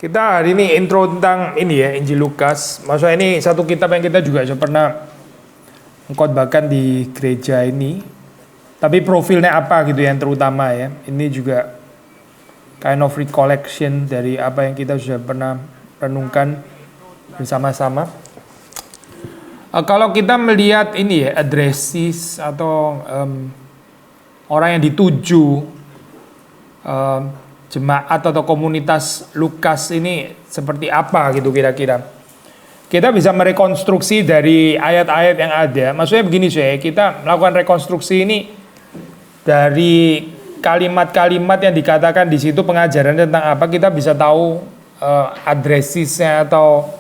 Kita hari ini intro tentang ini ya, Injil Lukas. Maksudnya ini satu kitab yang kita juga sudah pernah mengkhotbahkan di gereja ini. Tapi profilnya apa gitu yang terutama ya. Ini juga kind of recollection dari apa yang kita sudah pernah renungkan bersama-sama. Kalau kita melihat ini ya, addresses atau orang yang dituju, jemaat atau komunitas Lukas ini seperti apa gitu kira-kira. Kita bisa merekonstruksi dari ayat-ayat yang ada. Maksudnya begini saya, kita melakukan rekonstruksi ini dari kalimat-kalimat yang dikatakan di situ, pengajaran tentang apa, kita bisa tahu addressesnya atau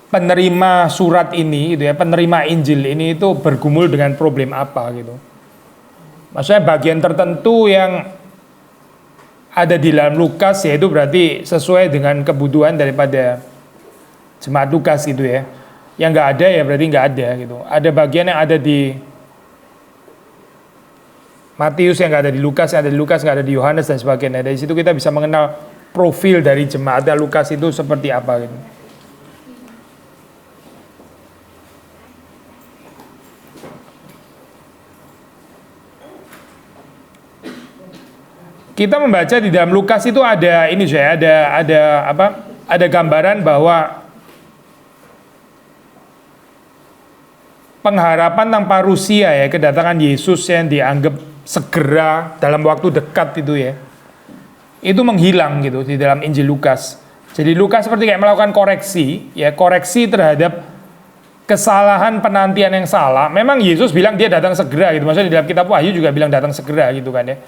penerima surat ini gitu ya, penerima Injil ini itu bergumul dengan problem apa gitu. Maksudnya bagian tertentu yang ada di dalam Lukas, yaitu berarti sesuai dengan kebutuhan daripada jemaat Lukas gitu ya. Yang nggak ada ya berarti nggak ada gitu. Ada bagian yang ada di Matius yang nggak ada di Lukas, yang ada di Lukas nggak ada di Yohanes dan sebagainya. Dari situ kita bisa mengenal profil dari jemaat Lukas itu seperti apa gitu. Kita membaca di dalam Lukas itu ada ini saya, ada apa? Ada gambaran bahwa pengharapan tanpa Rusia ya, kedatangan Yesus yang dianggap segera dalam waktu dekat itu ya. Itu menghilang gitu di dalam Injil Lukas. Jadi Lukas seperti kayak melakukan koreksi, ya, koreksi terhadap kesalahan penantian yang salah. Memang Yesus bilang dia datang segera gitu. Maksudnya di dalam kitab Wahyu juga bilang datang segera gitu kan ya.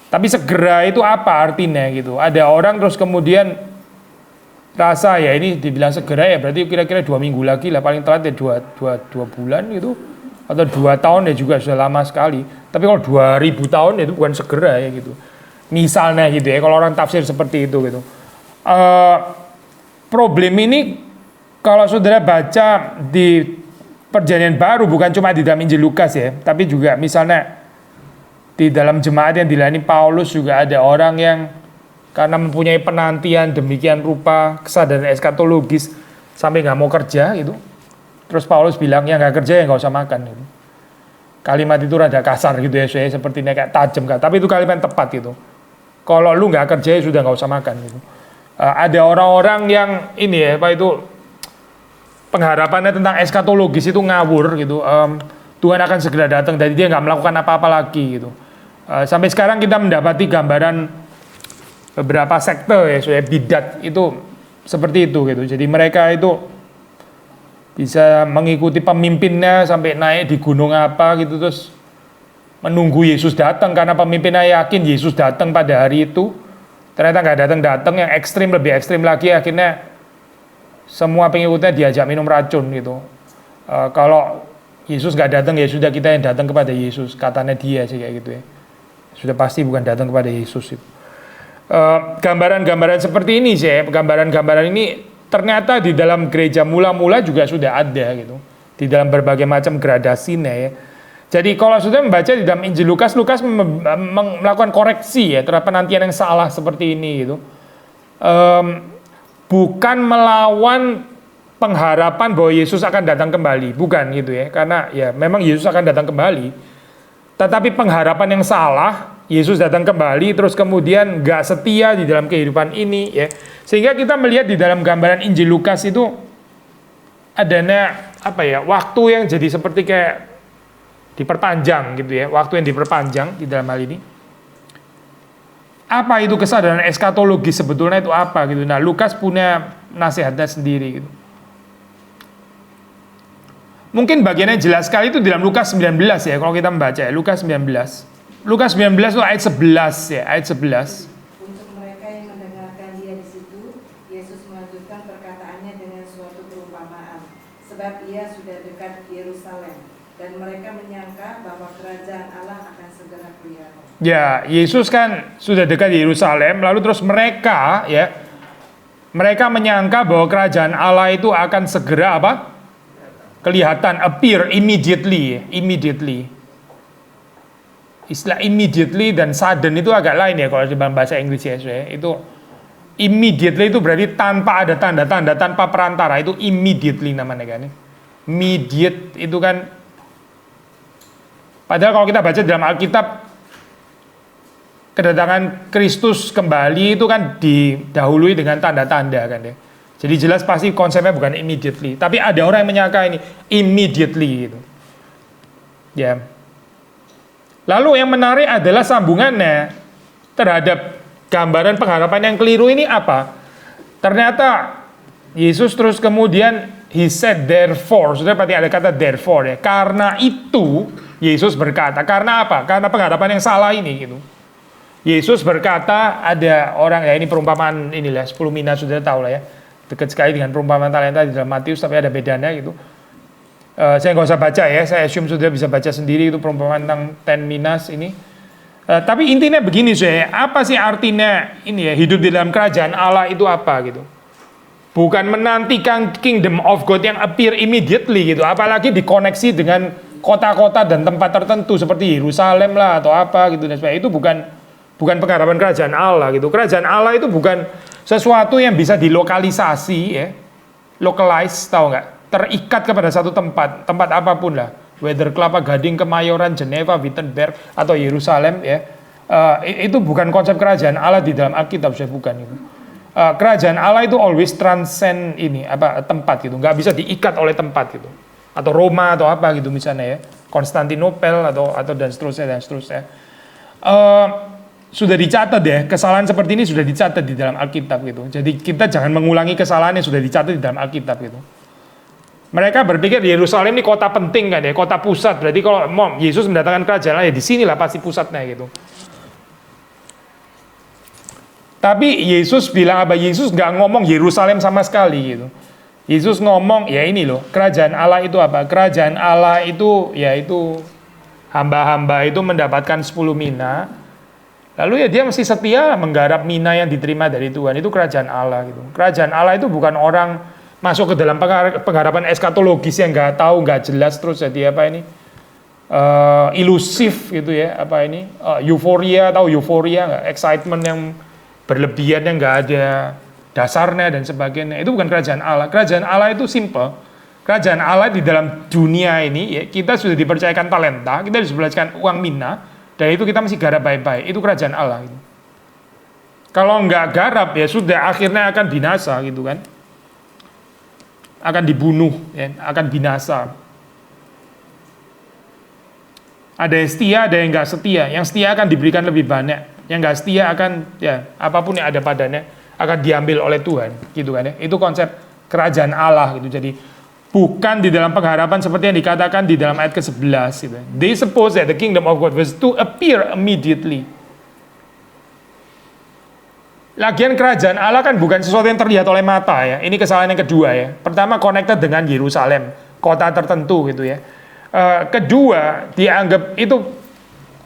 Tapi segera itu apa artinya gitu? Ada orang terus kemudian rasa ya ini dibilang segera ya berarti kira-kira 2 minggu lagi lah, paling telat ya 2 bulan gitu, atau 2 tahun ya juga sudah lama sekali. Tapi kalau 2000 tahun ya itu bukan segera ya gitu. Misalnya gitu ya, kalau orang tafsir seperti itu gitu. Problem ini kalau saudara baca di Perjanjian Baru, bukan cuma di dalam Injil Lukas ya, tapi juga misalnya di dalam jemaat yang dilayani Paulus juga ada orang yang karena mempunyai penantian demikian rupa, kesadaran eskatologis sampai nggak mau kerja gitu. Terus Paulus bilang ya nggak kerja ya nggak usah makan gitu. Kalimat itu rada kasar gitu ya, saya sepertinya kayak tajam kan, tapi itu kalimat tepat gitu. Kalau lu nggak kerja ya sudah nggak usah makan gitu. Ada orang-orang yang ini ya, apa itu pengharapannya tentang eskatologis itu ngawur gitu. Tuhan akan segera datang, jadi dia nggak melakukan apa-apa lagi gitu. Sampai sekarang kita mendapati gambaran beberapa sekte ya, soalnya bidat itu seperti itu gitu. Jadi mereka itu bisa mengikuti pemimpinnya sampai naik di gunung apa gitu, terus menunggu Yesus datang karena pemimpinnya yakin Yesus datang pada hari itu. Ternyata nggak datang-datang, yang ekstrim lebih ekstrim lagi, akhirnya semua pengikutnya diajak minum racun gitu. Kalau Yesus nggak datang ya sudah kita yang datang kepada Yesus, katanya dia sih kayak gitu ya. Sudah pasti bukan datang kepada Yesus itu. Gambaran-gambaran seperti ini sih, gambaran-gambaran ini ternyata di dalam gereja mula-mula juga sudah ada gitu, di dalam berbagai macam gradasinya ya. Jadi kalau sudah membaca di dalam Injil Lukas, Lukas melakukan koreksi ya terhadap penantian yang salah seperti ini gitu. Bukan melawan pengharapan bahwa Yesus akan datang kembali, bukan gitu ya, karena ya memang Yesus akan datang kembali. Tetapi pengharapan yang salah, Yesus datang kembali, terus kemudian gak setia di dalam kehidupan ini ya. Sehingga kita melihat di dalam gambaran Injil Lukas itu adanya apa ya, waktu yang jadi seperti kayak diperpanjang gitu ya, waktu yang diperpanjang di dalam hal ini. Apa itu kesadaran eskatologis sebetulnya itu apa gitu. Nah, Lukas punya nasihatnya sendiri gitu. Mungkin bagiannya jelas sekali itu di dalam Lukas 19 ya, kalau kita membaca ya, Lukas 19. Lukas 19 itu ayat 11 ya, ayat 11. Untuk mereka yang mendengarkan dia di situ, Yesus melanjutkan perkataannya dengan suatu perumpamaan, sebab ia sudah dekat Yerusalem, dan mereka menyangka bahwa kerajaan Allah akan segera kelihatan. Ya, Yesus kan sudah dekat di Yerusalem, lalu terus mereka menyangka bahwa kerajaan Allah itu akan segera apa? Kelihatan, appear immediately. Istilah immediately dan sudden itu agak lain ya kalau dalam bahasa Inggris ya. Itu Immediately itu berarti tanpa ada tanda-tanda, tanpa perantara, itu immediately namanya kan. Immediate itu kan, padahal kalau kita baca dalam Alkitab, kedatangan Kristus kembali itu kan didahului dengan tanda-tanda kan ya. Jadi jelas pasti konsepnya bukan immediately, tapi ada orang yang menyangka ini immediately gitu. Ya. Lalu yang menarik adalah sambungannya terhadap gambaran pengharapan yang keliru ini apa? Ternyata Yesus terus kemudian he said therefore, sudah berarti ada kata therefore ya. Karena itu Yesus berkata, karena apa? Karena pengharapan yang salah ini gitu. Yesus berkata, ada orang ya, ini perumpamaan inilah 10 mina, sudah tahu lah ya. Dekat sekali dengan perumpamaan talenta di dalam Matius, tapi ada bedanya gitu. Saya nggak usah baca ya, saya assume sudah bisa baca sendiri itu perumpamaan tentang 10 minas ini. Tapi intinya begini saya, apa sih artinya ini ya, hidup di dalam kerajaan Allah itu apa gitu? Bukan menantikan kingdom of God yang appear immediately gitu, apalagi dikoneksi dengan kota-kota dan tempat tertentu seperti Yerusalem lah atau apa gitu dan sebagainya. Itu bukan pengharapan kerajaan Allah gitu. Kerajaan Allah itu bukan sesuatu yang bisa dilokalisasi ya, localize, tahu nggak? Terikat kepada satu tempat apapun lah. Whether Kelapa Gading, Kemayoran, Geneva, Wittenberg, atau Yerusalem ya, itu bukan konsep kerajaan Allah di dalam Alkitab, saya bukan itu. Kerajaan Allah itu always transcend ini tempat gitu, nggak bisa diikat oleh tempat gitu, atau Roma atau apa gitu misalnya ya, Konstantinopel atau dan seterusnya. Sudah dicatat ya, kesalahan seperti ini sudah dicatat di dalam Alkitab gitu. Jadi kita jangan mengulangi kesalahan yang sudah dicatat di dalam Alkitab gitu. Mereka berpikir Yerusalem ini kota penting kan ya, kota pusat. Berarti kalau Yesus mendatangkan kerajaan Allah ya di sinilah pasti pusatnya gitu. Tapi Yesus bilang apa? Yesus nggak ngomong Yerusalem sama sekali gitu. Yesus ngomong ya ini loh, kerajaan Allah itu apa? Kerajaan Allah itu yaitu hamba-hamba itu mendapatkan 10 mina. Lalu ya dia mesti setia menggarap mina yang diterima dari Tuhan. Itu kerajaan Allah gitu. Kerajaan Allah itu bukan orang masuk ke dalam pengharapan eskatologis yang nggak tahu, nggak jelas, terus jadi apa ini ilusif gitu ya, apa ini euforia nggak, excitement yang berlebihan yang nggak ada dasarnya dan sebagainya. Itu bukan kerajaan Allah. Kerajaan Allah itu simple. Kerajaan Allah di dalam dunia ini ya, kita sudah dipercayakan talenta, kita dipercayakan uang mina, dan itu kita mesti garap baik-baik. Itu kerajaan Allah gitu. Kalau nggak garap ya sudah, akhirnya akan binasa gitu kan. Akan dibunuh, ya, akan binasa. Ada yang setia, ada yang nggak setia. Yang setia akan diberikan lebih banyak. Yang nggak setia akan, ya apapun yang ada padanya akan diambil oleh Tuhan, gitu kan ya. Itu konsep kerajaan Allah gitu. Jadi bukan di dalam pengharapan seperti yang dikatakan di dalam ayat ke-11 gitu. They suppose that the kingdom of God was to appear immediately. Lagian kerajaan Allah kan bukan sesuatu yang terlihat oleh mata ya. Ini kesalahan yang kedua ya. Pertama, connected dengan Yerusalem, kota tertentu gitu ya. Kedua, dianggap itu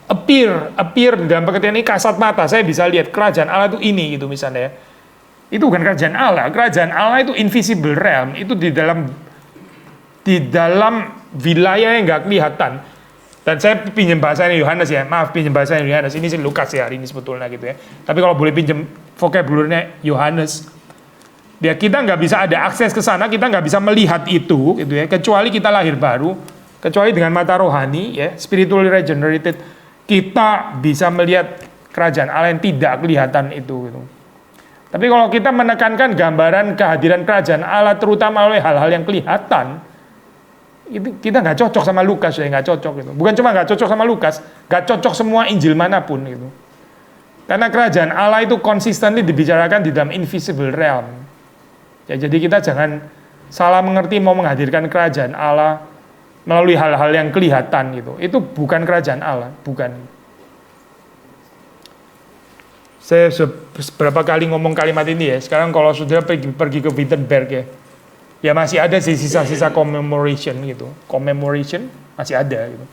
appear dalam pengertian ini kasat mata. Saya bisa lihat kerajaan Allah itu ini gitu misalnya ya. Itu bukan kerajaan Allah. Kerajaan Allah itu invisible realm. Itu di dalam wilayah yang nggak kelihatan. Dan saya pinjam bahasanya Yohanes ya, pinjam bahasanya Yohanes. Ini sih Lukas ya hari ini sebetulnya gitu ya. Tapi kalau boleh pinjam vocabulary-nya Yohanes, ya kita nggak bisa ada akses ke sana, kita nggak bisa melihat itu gitu ya, kecuali kita lahir baru, kecuali dengan mata rohani ya, spiritually regenerated, kita bisa melihat kerajaan Allah yang tidak kelihatan itu gitu. Tapi kalau kita menekankan gambaran kehadiran kerajaan Allah terutama oleh hal-hal yang kelihatan, itu kita nggak cocok sama Lukas ya, nggak cocok gitu. Bukan cuma nggak cocok sama Lukas, nggak cocok semua Injil manapun gitu. Karena kerajaan Allah itu konsisten dibicarakan di dalam invisible realm. Ya, jadi kita jangan salah mengerti mau menghadirkan kerajaan Allah melalui hal-hal yang kelihatan gitu. Itu bukan kerajaan Allah, bukan. Saya beberapa kali ngomong kalimat ini ya. Sekarang kalau sudah pergi ke Wittenberg ya masih ada sih sisa-sisa commemoration gitu. Commemoration masih ada gitu.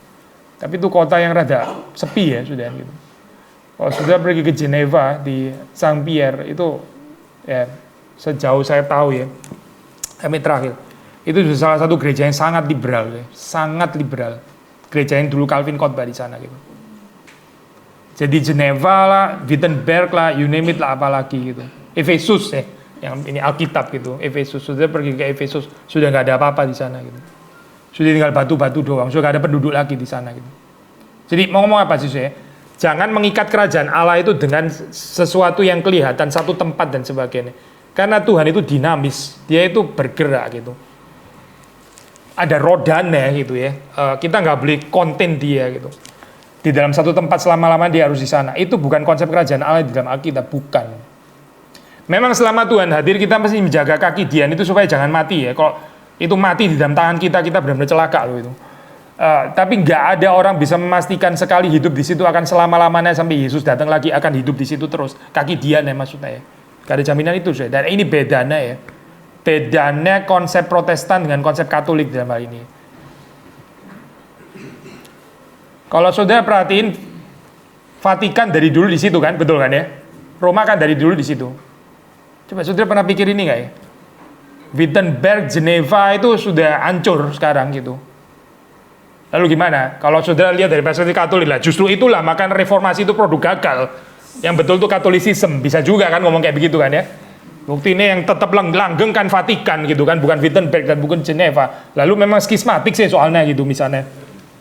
Tapi itu kota yang rada sepi ya sudah gitu. Kalau sudah pergi ke Geneva di Saint Pierre itu ya sejauh saya tahu ya, kami terakhir itu salah satu gereja yang sangat liberal ya, sangat liberal. Gereja yang dulu Calvin khotbah di sana gitu. Jadi Geneva lah, Wittenberg lah, you name it lah apalagi gitu. Efesus ya, yang ini Alkitab gitu. Efesus, sudah pergi ke Efesus, sudah nggak ada apa-apa di sana gitu. Sudah tinggal batu-batu doang, sudah nggak ada penduduk lagi di sana gitu. Jadi mau ngomong apa sih saya? Jangan mengikat kerajaan Allah itu dengan sesuatu yang kelihatan, satu tempat dan sebagainya. Karena Tuhan itu dinamis, dia itu bergerak gitu. Ada rodanya gitu ya. Kita nggak boleh konten dia gitu. Di dalam satu tempat selama-lamanya dia harus di sana. Itu bukan konsep kerajaan Allah di dalam Alkitab, bukan. Memang selama Tuhan hadir kita mesti menjaga kaki Dian itu supaya jangan mati ya. Kalau itu mati di dalam tangan kita benar-benar celaka loh itu. Tapi nggak ada orang bisa memastikan sekali hidup di situ akan selama-lamanya sampai Yesus datang lagi akan hidup di situ terus. Kaki Dian ya maksudnya ya. Gak ada jaminan itu saya. Dan ini bedanya ya. Bedanya konsep Protestan dengan konsep Katolik dalam hal ini. Kalau saudara perhatiin, Vatikan dari dulu di situ kan, betul kan ya? Roma kan dari dulu di situ. Coba saudara pernah pikir ini nggak ya? Wittenberg, Geneva itu sudah hancur sekarang gitu. Lalu gimana? Kalau saudara lihat dari perspektif Katolik lah, justru itulah makanya reformasi itu produk gagal. Yang betul itu Katolisisme, bisa juga kan ngomong kayak begitu kan ya? Bukti ini yang tetap langgeng kan Vatikan gitu kan, bukan Wittenberg dan bukan Geneva. Lalu memang skismatik sih soalnya gitu misalnya.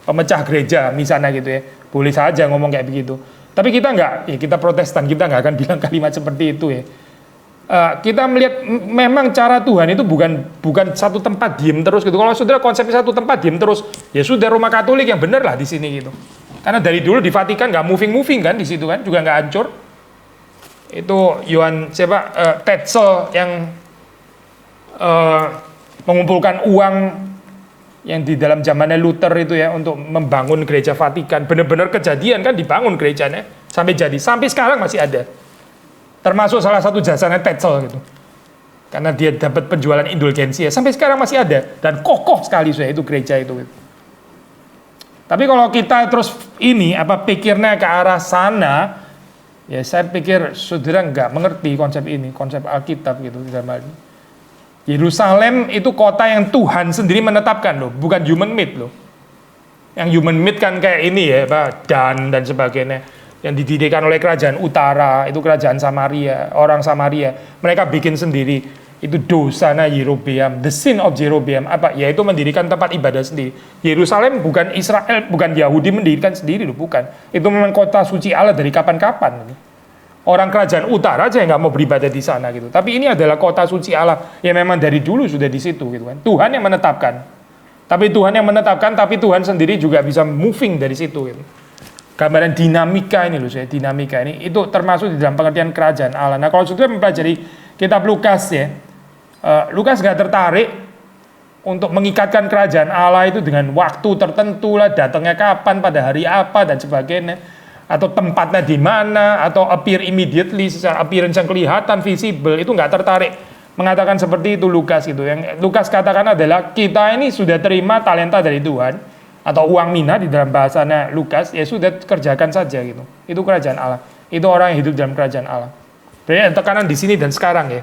Pemecah gereja misalnya gitu ya, boleh saja ngomong kayak begitu. Tapi kita nggak, ya kita Protestan, kita nggak akan bilang kalimat seperti itu ya. Kita melihat memang cara Tuhan itu bukan satu tempat diem terus gitu. Kalau saudara konsepnya satu tempat diem terus, ya sudah Roma Katolik yang benar lah di sini gitu. Karena dari dulu di Vatikan nggak moving kan di situ kan, juga nggak hancur. Itu Tetzel yang mengumpulkan uang yang di dalam zamannya Luther itu ya untuk membangun gereja Vatikan, benar-benar kejadian kan dibangun gerejanya sampai jadi, sampai sekarang masih ada. Termasuk salah satu jasanya Tetzel gitu. Karena dia dapat penjualan indulgensi ya, sampai sekarang masih ada dan kokoh sekali saya itu gereja itu gitu. Tapi kalau kita terus pikirnya ke arah sana, ya saya pikir saudara nggak mengerti konsep ini, konsep Alkitab gitu di dalam hal ini. Yerusalem itu kota yang Tuhan sendiri menetapkan loh, bukan human made loh. Yang human made kan kayak ini ya, Dan sebagainya. Yang didirikan oleh kerajaan utara, itu kerajaan Samaria, orang Samaria. Mereka bikin sendiri, itu dosanya Yerobeam, the sin of Jerobeam. Yaitu mendirikan tempat ibadah sendiri. Yerusalem bukan Israel, bukan Yahudi mendirikan sendiri loh, bukan. Itu memang kota suci Allah dari kapan-kapan. Orang kerajaan utara aja yang nggak mau beribadah di sana gitu. Tapi ini adalah kota suci Allah yang memang dari dulu sudah di situ gitu kan. Tuhan yang menetapkan. Tapi Tuhan sendiri juga bisa moving dari situ gitu. Gambaran dinamika ini loh saya, dinamika ini itu termasuk di dalam pengertian kerajaan Allah. Nah, kalau sudah mempelajari kitab Lukas ya, Lukas nggak tertarik untuk mengikatkan kerajaan Allah itu dengan waktu tertentu lah, datangnya kapan, pada hari apa dan sebagainya. Atau tempatnya di mana, atau appear immediately, secara appearance yang kelihatan, visible, itu nggak tertarik mengatakan seperti itu Lukas gitu. Yang Lukas katakan adalah kita ini sudah terima talenta dari Tuhan, atau uang mina di dalam bahasanya Lukas, ya sudah kerjakan saja gitu. Itu kerajaan Allah, itu orang yang hidup dalam kerajaan Allah. Berarti tekanan di sini dan sekarang ya,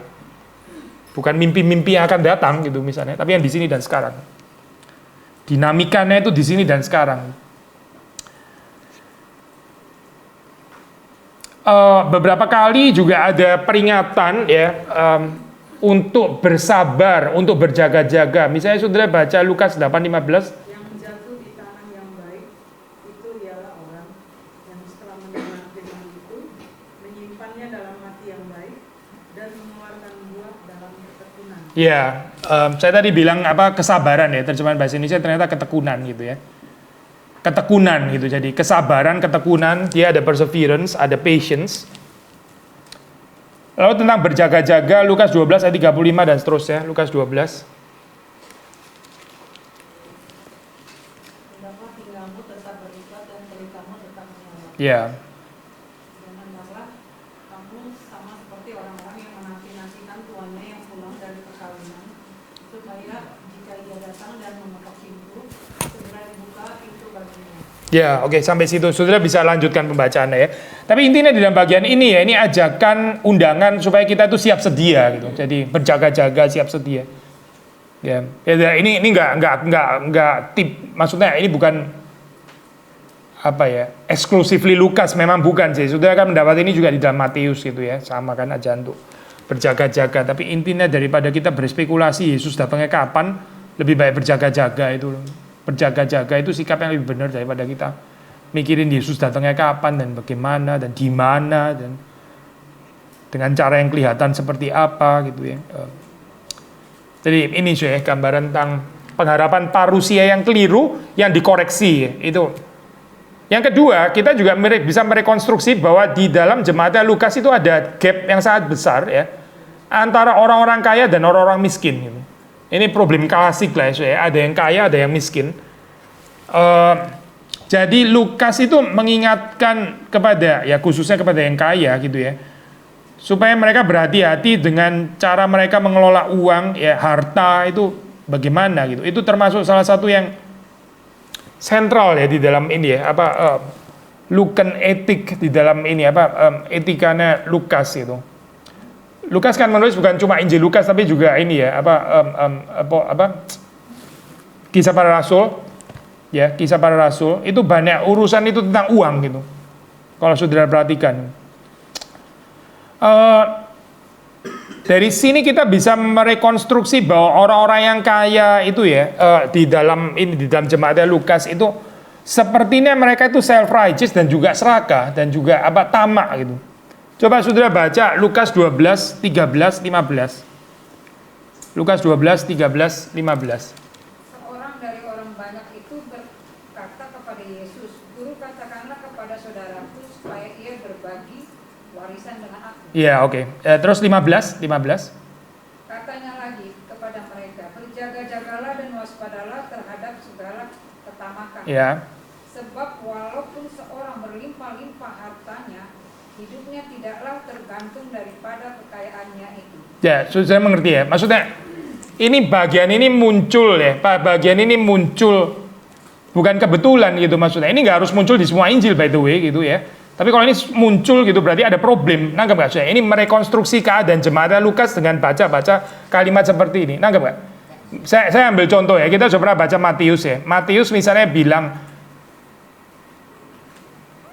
bukan mimpi-mimpi yang akan datang gitu misalnya, tapi yang di sini dan sekarang. Dinamikanya itu di sini dan sekarang. Beberapa kali juga ada peringatan ya untuk bersabar, untuk berjaga-jaga. Misalnya saudara baca Lukas 8:15. Yang jatuh di tanah yang baik itu ialah orang yang setelah mendengar firman itu menyimpannya dalam hati yang baik dan mengeluarkan buah dalam ketekunan. Ya, saya tadi bilang kesabaran ya, terjemahan bahasa Indonesia ternyata ketekunan gitu ya. Ketekunan gitu, jadi kesabaran, ketekunan, dia ada perseverance, ada patience. Lalu tentang berjaga-jaga, Lukas 12 ayat 35 dan seterusnya, Lukas 12. Hendaklah tinggalmu tetap berikat dan pelitamu tetap menyala. Ya. Dan hendaklah kamu sama seperti orang-orang yang menanti-nantikan tuannya yang pulang dari perkawinan, supaya jika ia datang dan mengetok pintu, segera dibuka pintu baginya. Ya, oke, sampai situ saudara bisa lanjutkan pembacaannya ya. Tapi intinya di dalam bagian ini ya, ini ajakan, undangan supaya kita itu siap sedia gitu. Jadi berjaga-jaga, siap sedia. Ya, ini enggak tip, maksudnya ini bukan exclusively Lukas, memang bukan sih. Saudara kan mendapat ini juga di dalam Matius gitu ya, sama kan ajakan untuk berjaga-jaga. Tapi intinya daripada kita berspekulasi Yesus datangnya kapan, lebih baik berjaga-jaga itu. Berjaga-jaga itu sikap yang lebih benar daripada kita mikirin Yesus datangnya kapan dan bagaimana dan di mana dan dengan cara yang kelihatan seperti apa gitu ya. Jadi ini sih gambaran tentang pengharapan parusia yang keliru yang dikoreksi ya. Itu. Yang kedua, kita juga bisa merekonstruksi bahwa di dalam jemaatnya Lukas itu ada gap yang sangat besar ya antara orang-orang kaya dan orang-orang miskin gitu. Ini problem klasik lah ya, ada yang kaya, ada yang miskin. Jadi Lukas itu mengingatkan kepada, ya khususnya kepada yang kaya gitu ya, supaya mereka berhati-hati dengan cara mereka mengelola uang, ya harta itu bagaimana gitu. Itu termasuk salah satu yang sentral ya di dalam ini ya, Lucan etik di dalam ini etikanya Lukas itu. Lukas kan menulis bukan cuma Injil Lukas tapi juga ini ya, Kisah Para Rasul. Ya, Kisah Para Rasul itu banyak urusan itu tentang uang gitu. Kalau saudara perhatikan. Dari sini kita bisa merekonstruksi bahwa orang-orang yang kaya itu ya di dalam jemaatnya Lukas itu sepertinya mereka itu self righteous dan juga serakah dan juga tamak gitu. Coba saudara baca Lukas 12, 13, 15. Lukas 12, 13, 15. Seorang dari orang banyak itu berkata kepada Yesus, "Guru, katakanlah kepada saudaraku supaya ia berbagi warisan dengan aku." Iya, oke. Terus 15. Katanya lagi kepada mereka, "Berjaga-jagalah dan waspadalah terhadap segala ketamakan. Iya. Sebab walaupun seorang berlimpah-limpah hartanya, hidupnya tidaklah tergantung daripada kekayaannya itu." Ya, saya mengerti ya. Maksudnya ini bagian ini muncul ya. Bagian ini muncul bukan kebetulan gitu maksudnya. Ini nggak harus muncul di semua Injil by the way gitu ya. Tapi kalau ini muncul gitu berarti ada problem. Nanggap nggak saya? Ini merekonstruksi keadaan jemaat Lukas dengan baca-baca kalimat seperti ini. Nanggap nggak? Saya ambil contoh ya. Kita sudah pernah baca Matius ya. Matius misalnya bilang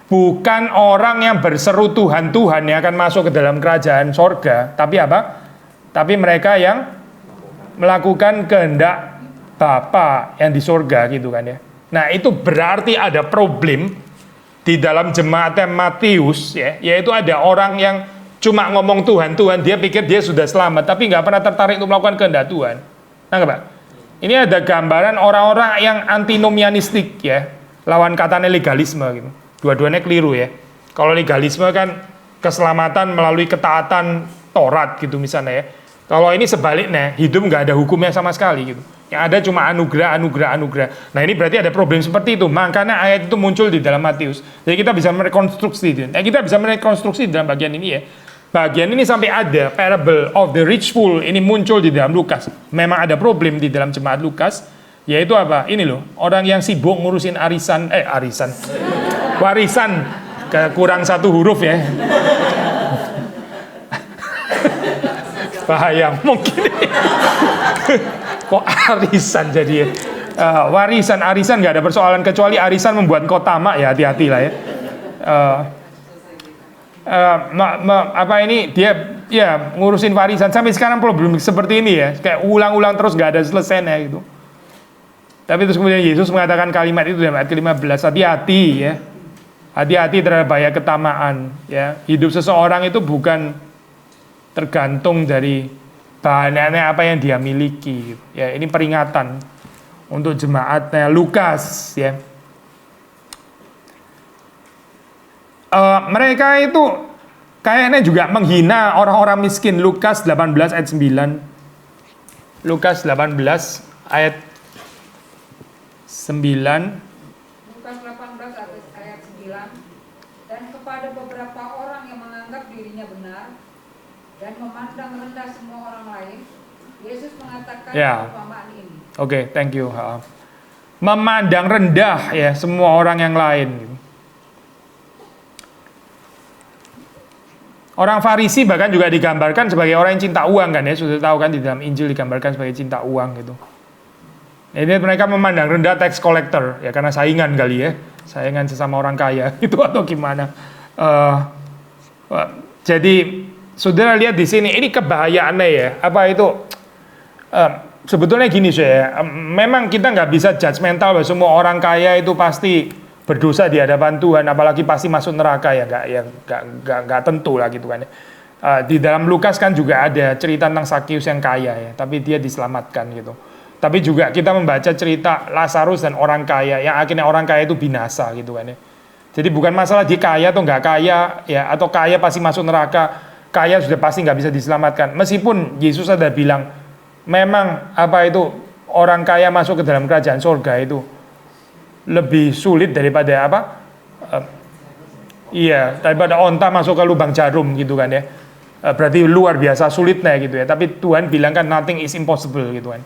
bukan orang yang berseru Tuhan Tuhan yang akan masuk ke dalam kerajaan sorga, tapi apa? Tapi mereka yang melakukan kehendak Bapa yang di sorga gitu kan ya. Nah itu berarti ada problem di dalam jemaatnya Matius ya, yaitu ada orang yang cuma ngomong Tuhan, dia pikir dia sudah selamat, tapi nggak pernah tertarik untuk melakukan kehendak Tuhan. Nah, Pak, ini ada gambaran orang-orang yang antinomianistik ya, lawan katanya legalisme gitu. Dua-duanya keliru ya. Kalau legalisme kan keselamatan melalui ketaatan Taurat gitu misalnya ya. Kalau ini sebaliknya, hidup nggak ada hukumnya sama sekali gitu. Yang ada cuma anugerah. Nah ini berarti ada problem seperti itu. Makanya ayat itu muncul di dalam Matius. Jadi kita bisa merekonstruksi. Kita bisa merekonstruksi dalam bagian ini ya. Bagian ini sampai ada parable of the rich fool ini muncul di dalam Lukas. Memang ada problem di dalam jemaat Lukas. Yaitu apa? Ini loh. Orang yang sibuk ngurusin warisan. Kurang satu huruf ya. Bahaya mungkin. Kok arisan jadi arisan nggak ada persoalan kecuali arisan membuat kau tamak ya, hati-hati lah ya. Dia ya ngurusin warisan sampai sekarang problem seperti ini ya, kayak ulang-ulang terus nggak ada selesainya gitu. Tapi terus kemudian Yesus mengatakan kalimat itu dalam ayat ke-15, hati-hati ya, hati-hati terhadap bahaya ketamaan ya. Hidup seseorang itu bukan tergantung dari banyaknya apa yang dia miliki ya. Ini peringatan untuk jemaatnya Lukas ya. Mereka itu kayaknya juga menghina orang-orang miskin. Lukas 18 ayat 9. Lukas 18 ayat 9. Lukas 18 ayat 9. Dan kepada beberapa orang yang menganggap dirinya benar dan memandang rendah semua orang lain, Yesus mengatakan perumpamaan ini. Oke, thank you. Memandang rendah ya semua orang yang lain. Orang Farisi bahkan juga digambarkan sebagai orang yang cinta uang kan ya, sudah tahu kan di dalam Injil digambarkan sebagai cinta uang gitu. Ini mereka memandang rendah tax collector ya karena saingan kali ya, saingan sesama orang kaya itu atau gimana. Jadi saudara lihat di sini, ini kebahayaannya ya. Apa itu? Sebetulnya gini saya, memang kita nggak bisa judgmental bahwa semua orang kaya itu pasti berdosa di hadapan Tuhan, apalagi pasti masuk neraka ya, nggak tentu lah gitu kan. Di dalam Lukas kan juga ada cerita tentang Sakius yang kaya ya, tapi dia diselamatkan gitu. Tapi juga kita membaca cerita Lazarus dan orang kaya, yang akhirnya orang kaya itu binasa gitu kan ya. Jadi bukan masalah dia kaya atau nggak kaya ya, atau kaya pasti masuk neraka, kaya sudah pasti nggak bisa diselamatkan. Meskipun Yesus ada bilang, memang apa itu orang kaya masuk ke dalam kerajaan surga itu lebih sulit daripada apa? Daripada onta masuk ke lubang jarum gitu kan ya. Berarti luar biasa sulitnya gitu ya. Tapi Tuhan bilang kan nothing is impossible gitu kan.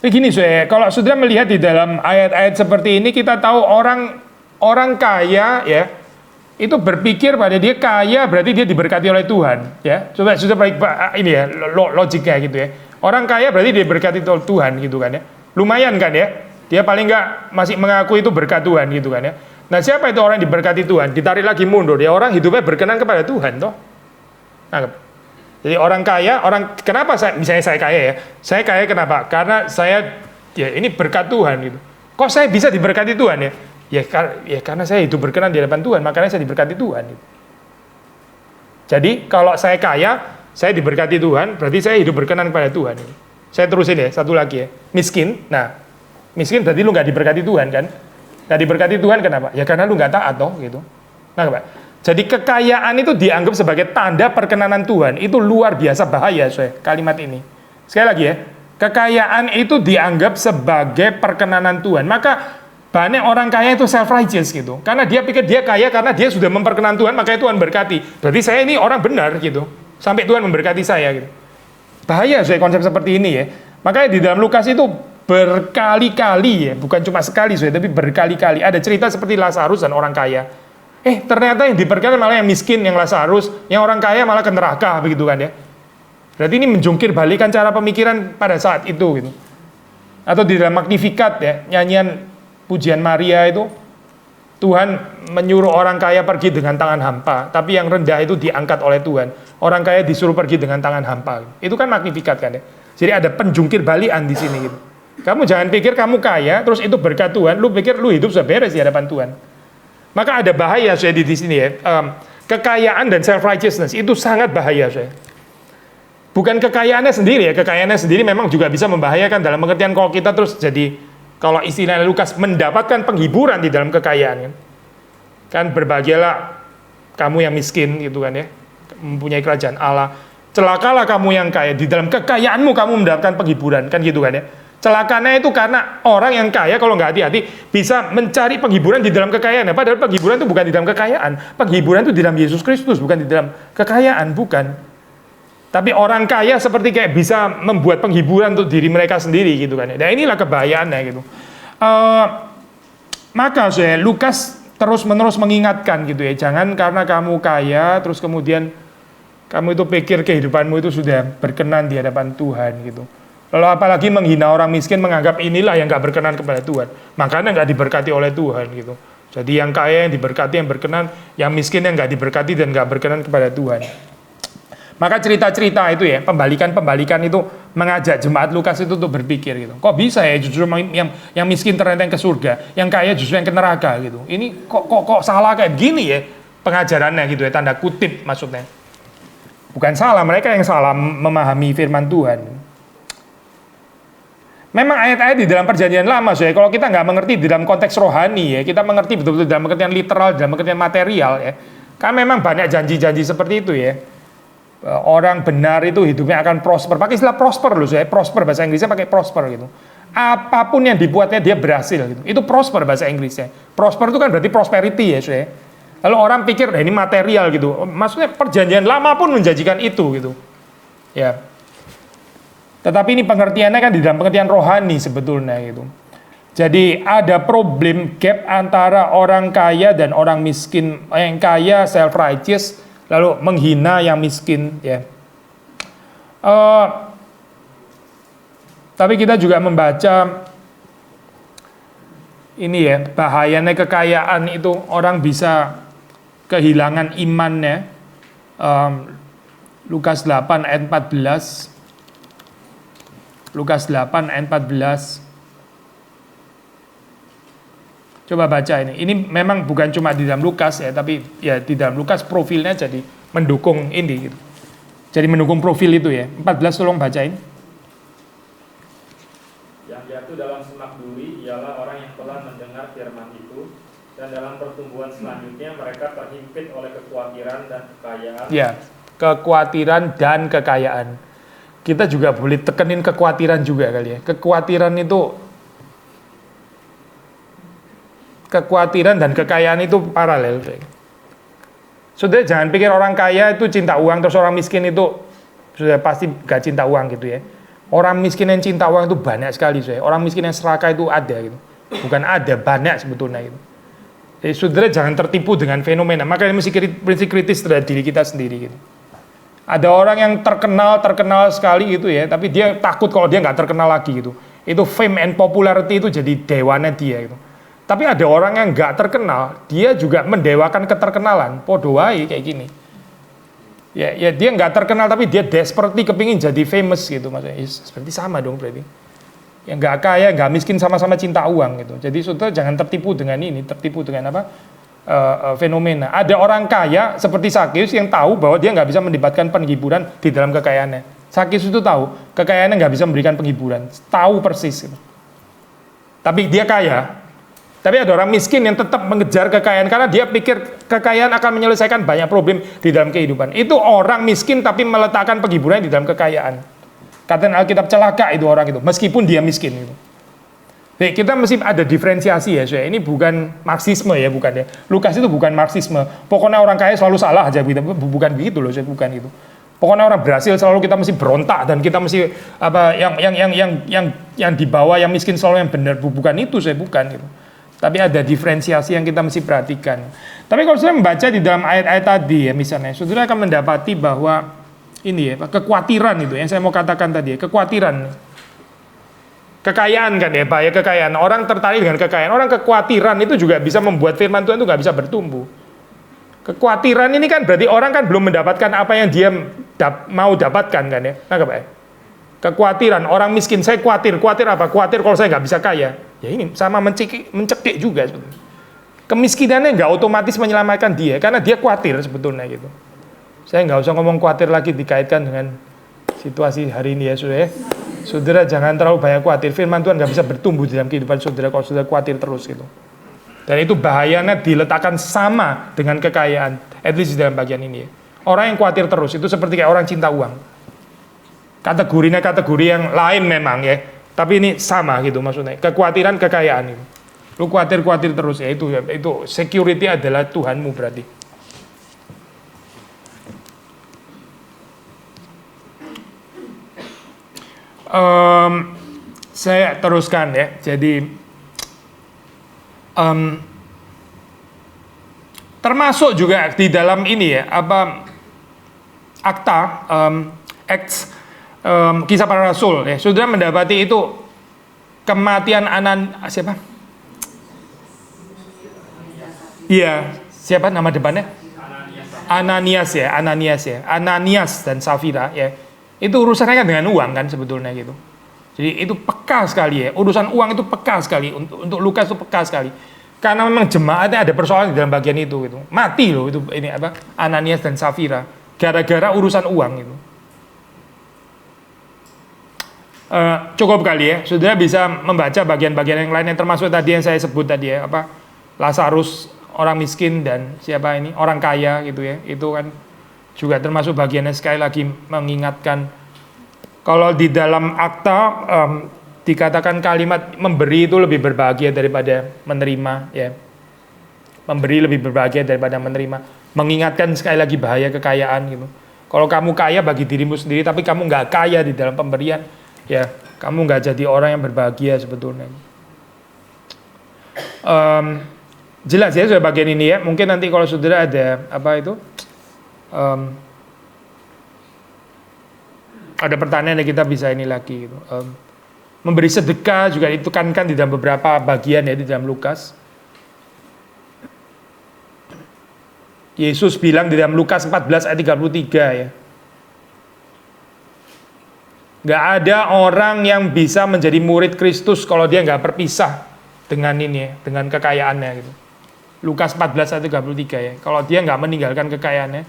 Gini saya, kalau sudah melihat di dalam ayat-ayat seperti ini, kita tahu orang kaya ya itu berpikir pada dia kaya berarti dia diberkati oleh Tuhan ya. Coba sudah baik ini ya logiknya gitu ya. Orang kaya berarti dia diberkati oleh Tuhan gitu kan ya. Lumayan kan ya. Dia paling nggak masih mengaku itu berkat Tuhan gitu kan ya. Nah, siapa itu orang yang diberkati Tuhan? Ditarik lagi mundur, ya orang hidupnya berkenan kepada Tuhan toh. Nah, jadi orang kaya, kenapa misalnya saya kaya ya? Saya kaya kenapa? Karena saya ya ini berkat Tuhan gitu. Kok saya bisa diberkati Tuhan ya? Ya karena saya hidup berkenan di hadapan Tuhan, makanya saya diberkati Tuhan gitu. Jadi kalau saya kaya, saya diberkati Tuhan, berarti saya hidup berkenan kepada Tuhan gitu. Saya terusin ya, satu lagi ya. Miskin, nah miskin berarti lu nggak diberkati Tuhan kan? Nggak diberkati Tuhan kenapa? Ya karena lu nggak taat toh gitu. Nah, Pak. Jadi kekayaan itu dianggap sebagai tanda perkenanan Tuhan. Itu luar biasa bahaya, kalimat ini. Sekali lagi ya, kekayaan itu dianggap sebagai perkenanan Tuhan. Maka banyak orang kaya itu self-righteous gitu. Karena dia pikir dia kaya karena dia sudah memperkenan Tuhan, makanya Tuhan berkati. Berarti saya ini orang benar gitu. Sampai Tuhan memberkati saya gitu. Bahaya konsep seperti ini ya. Makanya di dalam Lukas itu berkali-kali ya, bukan cuma sekali tapi berkali-kali ada cerita seperti Lazarus dan orang kaya. Ternyata yang diberkati malah yang miskin, yang Lazarus, yang orang kaya malah ke neraka begitu kan ya. Berarti ini menjungkir balikan cara pemikiran pada saat itu gitu. Atau di dalam Magnificat ya, nyanyian pujian Maria itu, Tuhan menyuruh orang kaya pergi dengan tangan hampa, tapi yang rendah itu diangkat oleh Tuhan. Orang kaya disuruh pergi dengan tangan hampa. Itu kan Magnificat kan ya. Jadi ada penjungkir balikan di sini gitu. Kamu jangan pikir kamu kaya, terus itu berkat Tuhan, lu pikir lu hidup sudah beres di hadapan Tuhan. Maka ada bahaya di sini ya. Kekayaan dan self-righteousness itu sangat bahaya Bukan kekayaannya sendiri ya, kekayaannya sendiri memang juga bisa membahayakan dalam pengertian kalau kita terus jadi, kalau istilah Lukas, mendapatkan penghiburan di dalam kekayaan kan berbahagialah kamu yang miskin gitu kan ya, mempunyai kerajaan Allah. Celakalah kamu yang kaya, di dalam kekayaanmu kamu mendapatkan penghiburan kan gitu kan ya. Celakanya itu karena orang yang kaya kalau nggak hati-hati bisa mencari penghiburan di dalam kekayaan. Padahal penghiburan itu bukan di dalam kekayaan. Penghiburan itu di dalam Yesus Kristus, bukan di dalam kekayaan, bukan. Tapi orang kaya seperti kayak bisa membuat penghiburan untuk diri mereka sendiri gitu kan. Dan inilah kebahayaannya gitu. Maka Lukas terus-menerus mengingatkan gitu ya. Jangan karena kamu kaya terus kemudian kamu itu pikir kehidupanmu itu sudah berkenan di hadapan Tuhan gitu. Lalu apalagi menghina orang miskin, menganggap inilah yang gak berkenan kepada Tuhan. Makanya gak diberkati oleh Tuhan gitu. Jadi yang kaya yang diberkati, yang berkenan, yang miskin yang gak diberkati dan gak berkenan kepada Tuhan. Maka cerita-cerita itu ya, pembalikan-pembalikan itu mengajak jemaat Lukas itu untuk berpikir gitu. Kok bisa ya justru yang miskin ternyata yang ke surga, yang kaya justru yang ke neraka gitu. Ini kok salah kayak gini ya pengajarannya gitu ya, tanda kutip maksudnya. Bukan salah, mereka yang salah memahami firman Tuhan. Memang ayat-ayat di dalam perjanjian lama, kalau kita nggak mengerti di dalam konteks rohani ya, kita mengerti betul-betul dalam pengertian literal, dalam pengertian material ya. Kan memang banyak janji-janji seperti itu ya. Orang benar itu hidupnya akan prosper. Pakai istilah prosper loh, prosper bahasa Inggrisnya pakai prosper gitu. Apapun yang dibuatnya dia berhasil gitu. Itu prosper bahasa Inggrisnya. Prosper itu kan berarti prosperity ya, Lalu orang pikir, ini material gitu. Maksudnya perjanjian lama pun menjanjikan itu gitu. Ya. Tetapi ini pengertiannya kan di dalam pengertian rohani sebetulnya gitu. Jadi ada problem gap antara orang kaya dan orang miskin. Yang kaya self-righteous, lalu menghina yang miskin ya. Tapi kita juga membaca ini ya, bahayanya kekayaan itu orang bisa kehilangan imannya Lukas 8 ayat 14. Lukas 8 ayat 14. Coba baca ini. Ini memang bukan cuma di dalam Lukas ya, tapi ya di dalam Lukas profilnya jadi mendukung ini gitu. Jadi mendukung profil itu ya. 14 tolong bacain. Yang jatuh dalam semak duri ialah orang yang telah mendengar firman itu, dan dalam pertumbuhan selanjutnya mereka terhimpit oleh kekhawatiran dan kekayaan. Ya, kekhawatiran dan kekayaan. Kita juga boleh tekenin kekhawatiran juga kali ya. Kekhawatiran dan kekayaan itu paralel. Saudara jangan pikir orang kaya itu cinta uang, terus orang miskin itu sudah pasti gak cinta uang gitu ya. Orang miskin yang cinta uang itu banyak sekali, saudara. Orang miskin yang serakah itu ada gitu. Bukan ada, banyak sebetulnya gitu. Jadi saudara jangan tertipu dengan fenomena. Makanya mesti kritis terhadap diri kita sendiri gitu. Ada orang yang terkenal sekali gitu ya, tapi dia takut kalau dia nggak terkenal lagi gitu. Itu fame and popularity itu jadi dewanya dia gitu. Tapi ada orang yang nggak terkenal, dia juga mendewakan keterkenalan. Podo wae kayak gini. Ya dia nggak terkenal tapi dia desperately kepingin jadi famous gitu maksudnya. Seperti sama dong berarti. Yang nggak kaya, nggak miskin sama-sama cinta uang gitu. Jadi saudara jangan tertipu dengan ini, tertipu dengan apa? Fenomena. Ada orang kaya seperti Sakeus yang tahu bahwa dia nggak bisa mendapatkan penghiburan di dalam kekayaannya. Sakeus itu tahu kekayaannya nggak bisa memberikan penghiburan, tahu persis. Gitu. Tapi dia kaya. Tapi ada orang miskin yang tetap mengejar kekayaan karena dia pikir kekayaan akan menyelesaikan banyak problem di dalam kehidupan. Itu orang miskin tapi meletakkan penghiburan di dalam kekayaan. Kata Alkitab celaka itu orang itu, meskipun dia miskin gitu. Jadi kita mesti ada diferensiasi ya, saya. Ini bukan marxisme ya, bukan ya. Lukas itu bukan marxisme. Pokoknya orang kaya selalu salah aja, bukan begitu loh, saya bukan itu. Pokoknya orang berhasil selalu kita mesti berontak dan kita mesti apa yang di bawah yang miskin selalu yang benar, bukan itu, saya bukan itu. Tapi ada diferensiasi yang kita mesti perhatikan. Tapi kalau saya membaca di dalam ayat-ayat tadi ya, misalnya, saudara akan mendapati bahwa ini ya, kekhawatiran itu yang saya mau katakan tadi ya, kekhawatiran. Kekayaan kan ya, Pak ya, kekayaan. Orang tertarik dengan kekayaan. Orang kekhawatiran itu juga bisa membuat firman Tuhan itu nggak bisa bertumbuh. Kekhawatiran ini kan berarti orang kan belum mendapatkan apa yang dia mau dapatkan kan ya. Nah, Pak ya. Kekhawatiran, orang miskin, saya khawatir apa? Khawatir kalau saya nggak bisa kaya. Ya ini sama mencekik juga sebetulnya. Kemiskinannya nggak otomatis menyelamatkan dia, karena dia khawatir sebetulnya gitu. Saya nggak usah ngomong khawatir lagi dikaitkan dengan situasi hari ini ya, saudara. Saudara jangan terlalu banyak khawatir. Firman Tuhan nggak bisa bertumbuh di dalam kehidupan saudara kalau saudara khawatir terus gitu. Dan itu bahayanya diletakkan sama dengan kekayaan, at least di dalam bagian ini ya. Orang yang khawatir terus itu seperti kayak orang cinta uang. Kategorinya kategori yang lain memang ya, tapi ini sama gitu maksudnya. Kekhawatiran kekayaan itu. Lu khawatir terus ya, itu security adalah Tuhanmu berarti. Saya teruskan ya. Jadi termasuk juga di dalam ini ya, akta Acts, Kisah Para Rasul ya, sudah mendapati itu kematian siapa? Iya, siapa nama depannya? Ananias dan Safira ya. Itu urusannya kan dengan uang kan sebetulnya gitu. Jadi itu peka sekali ya. Urusan uang itu peka sekali untuk Lukas itu peka sekali. Karena memang jemaatnya ada persoalan di dalam bagian itu gitu. Mati loh itu ini apa? Ananias dan Safira gara-gara urusan uang itu. Cukup kali ya, saudara bisa membaca bagian-bagian yang lain yang termasuk tadi yang saya sebut tadi ya, apa Lazarus, orang miskin, dan siapa ini orang kaya gitu ya, itu kan juga termasuk bagiannya. Sekali lagi mengingatkan kalau di dalam akta dikatakan kalimat memberi itu lebih berbahagia daripada menerima ya, memberi lebih berbahagia daripada menerima, mengingatkan sekali lagi bahaya kekayaan gitu. Kalau kamu kaya bagi dirimu sendiri tapi kamu nggak kaya di dalam pemberian, ya kamu nggak jadi orang yang berbahagia sebetulnya. Jelas ya sudah bagian ini ya. Mungkin nanti kalau saudara ada apa itu ada pertanyaan yang kita bisa ini lagi gitu. Memberi sedekah juga ditekankan di dalam beberapa bagian ya di dalam Lukas. Yesus bilang di dalam Lukas 14 ayat 33 ya. Nggak ada orang yang bisa menjadi murid Kristus kalau dia nggak berpisah dengan ini ya, dengan kekayaannya gitu. Lukas 14 ayat 33 ya. Kalau dia nggak meninggalkan kekayaannya,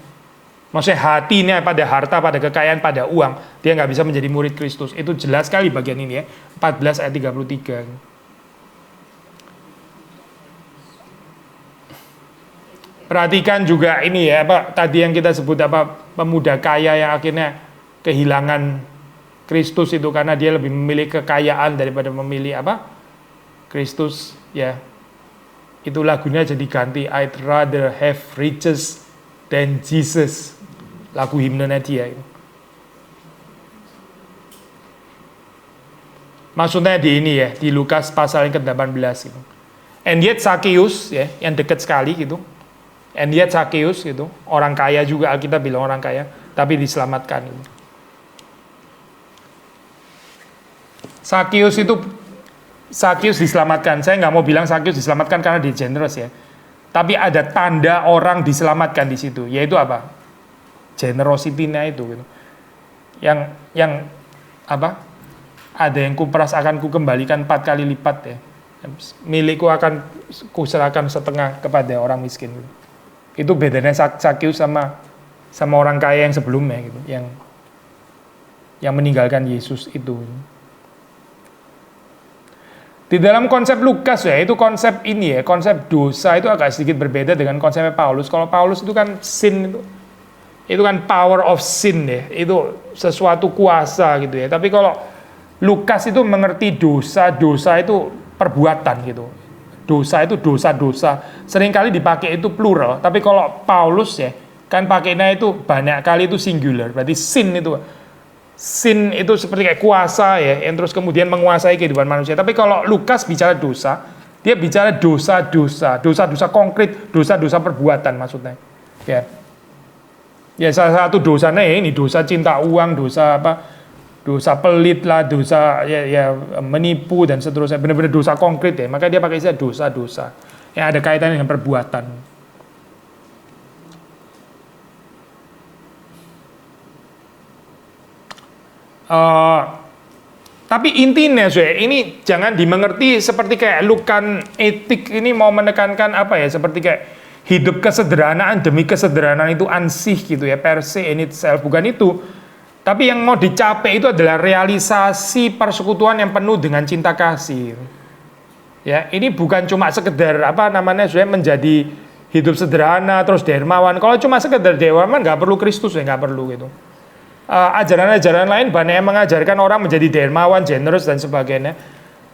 maksudnya hatinya pada harta, pada kekayaan, pada uang, dia nggak bisa menjadi murid Kristus. Itu jelas sekali bagian ini ya. 14 ayat 33. Perhatikan juga ini ya, apa tadi yang kita sebut apa, pemuda kaya yang akhirnya kehilangan Kristus itu karena dia lebih memilih kekayaan daripada memilih apa? Kristus ya. Itu lagunya jadi ganti, I'd rather have riches than Jesus. Lagu himnenya dia itu. Maksudnya di ini ya, di Lukas pasal yang ke-18 gitu. And yet Zacchaeus ya, yang dekat sekali gitu. And yet Zacchaeus gitu, orang kaya juga, kita bilang orang kaya, tapi diselamatkan gitu. Zacchaeus diselamatkan. Saya nggak mau bilang Zacchaeus diselamatkan karena dia generous ya. Tapi ada tanda orang diselamatkan di situ, yaitu apa? Generosity-nya itu gitu. Yang apa? Ada yang kuperas akan kukembalikan 4 kali lipat ya. Milikku akan kuserahkan setengah kepada orang miskin gitu. Itu bedanya Zacchaeus sama orang kaya yang sebelumnya gitu, yang meninggalkan Yesus itu. Di dalam konsep Lukas ya, itu konsep ini ya, konsep dosa itu agak sedikit berbeda dengan konsepnya Paulus. Kalau Paulus itu kan sin itu kan power of sin ya, itu sesuatu kuasa gitu ya. Tapi kalau Lukas itu mengerti dosa itu perbuatan gitu. Dosa itu dosa-dosa. Seringkali dipakai itu plural, tapi kalau Paulus ya, kan pakainya itu banyak kali itu singular. Berarti sin itu seperti kayak kuasa ya, yang terus kemudian menguasai kehidupan manusia. Tapi kalau Lukas bicara dosa, dia bicara dosa konkret, dosa perbuatan maksudnya. Ya salah satu dosanya ya ini, dosa cinta uang, dosa apa? Dosa pelit lah, dosa ya menipu dan seterusnya. Benar-benar dosa konkret ya. Maka dia pakai istilah dosa yang ada kaitannya dengan perbuatan. Tapi intinya ini jangan dimengerti seperti kayak Lukan etik ini mau menekankan apa ya, seperti kayak hidup kesederhanaan demi kesederhanaan itu ansih gitu ya, per se in itself, bukan itu. Tapi yang mau dicapai itu adalah realisasi persekutuan yang penuh dengan cinta kasih. Ya, ini bukan cuma sekedar apa namanya menjadi hidup sederhana terus dermawan. Kalau cuma sekedar dermawan nggak perlu Kristus ya, nggak perlu gitu. Ajaran-ajaran lain banyak yang mengajarkan orang menjadi dermawan, generous dan sebagainya.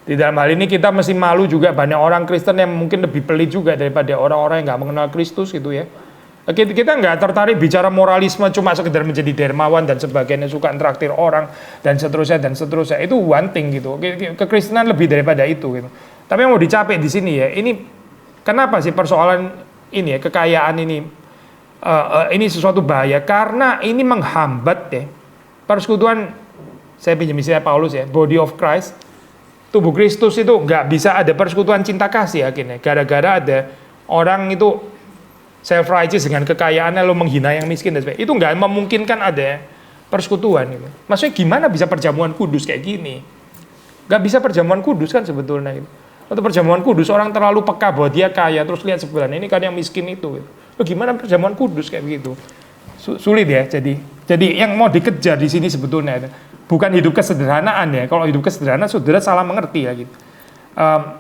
Di dalam hal ini kita mesti malu juga, banyak orang Kristen yang mungkin lebih pelit juga daripada orang-orang yang nggak mengenal Kristus gitu ya. Kita nggak tertarik bicara moralisme cuma sekedar menjadi dermawan dan sebagainya, suka traktir orang dan seterusnya. Itu one thing gitu. Kekristenan lebih daripada itu gitu. Tapi yang mau dicapai di sini ya, ini kenapa sih persoalan ini ya, kekayaan ini sesuatu bahaya karena ini menghambat ya persekutuan. Saya pinjam istilah Paulus ya, body of Christ, tubuh Kristus itu nggak bisa ada persekutuan cinta kasih akhirnya gara-gara ada orang itu self righteous dengan kekayaannya lo menghina yang miskin dan sebagainya. Itu nggak memungkinkan ada persekutuan gitu. Maksudnya gimana bisa perjamuan kudus kayak gini? Nggak bisa perjamuan kudus kan sebetulnya gitu. Atau perjamuan kudus orang terlalu peka bahwa dia kaya terus lihat sebenarnya ini kan yang miskin itu gitu. Gimana perjamuan kudus kayak begitu? Sulit ya. Jadi yang mau dikejar di sini sebetulnya bukan hidup kesederhanaan ya. Kalau hidup kesederhanaan saudara salah mengerti ya gitu.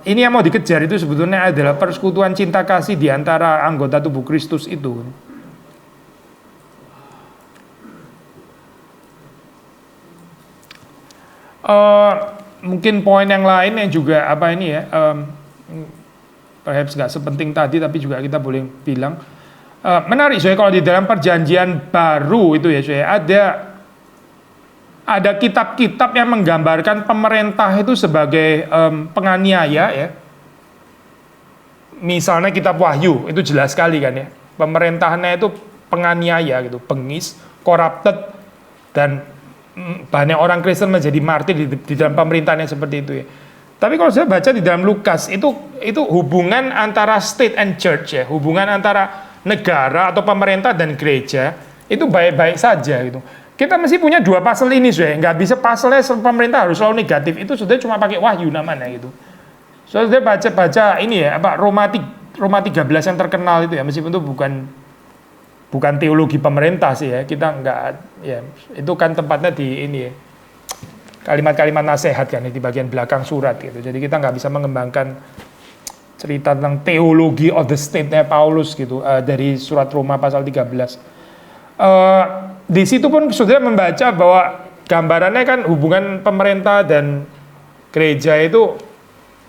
Ini yang mau dikejar itu sebetulnya adalah persekutuan cinta kasih di antara anggota tubuh Kristus itu. Mungkin poin yang lain yang juga apa ini ya, perhaps nggak sepenting tadi tapi juga kita boleh bilang menarik kalau di dalam perjanjian baru itu ya ada kitab-kitab yang menggambarkan pemerintah itu sebagai penganiaya ya. Misalnya kitab Wahyu itu jelas sekali kan ya, pemerintahannya itu penganiaya gitu, bengis, corrupted, dan banyak orang Kristen menjadi martir di dalam pemerintahannya seperti itu ya. Tapi kalau saya baca di dalam Lukas itu hubungan antara state and church ya, hubungan antara negara atau pemerintah dan gereja itu baik-baik saja gitu. Kita mesti punya dua pasal ini, sudah nggak bisa pasalnya pemerintah harus selalu negatif. Itu sudah cuma pakai wahyu namanya gitu. Sudah baca ini ya, apa Roma 13 yang terkenal itu ya, meskipun itu bukan teologi pemerintah sih ya. Kita nggak ya, itu kan tempatnya di ini ya, kalimat-kalimat nasihat kan di bagian belakang surat gitu. Jadi kita nggak bisa mengembangkan cerita tentang teologi of the state-nya Paulus gitu dari surat Roma pasal 13. Di situ pun saudara membaca bahwa gambarannya kan hubungan pemerintah dan gereja itu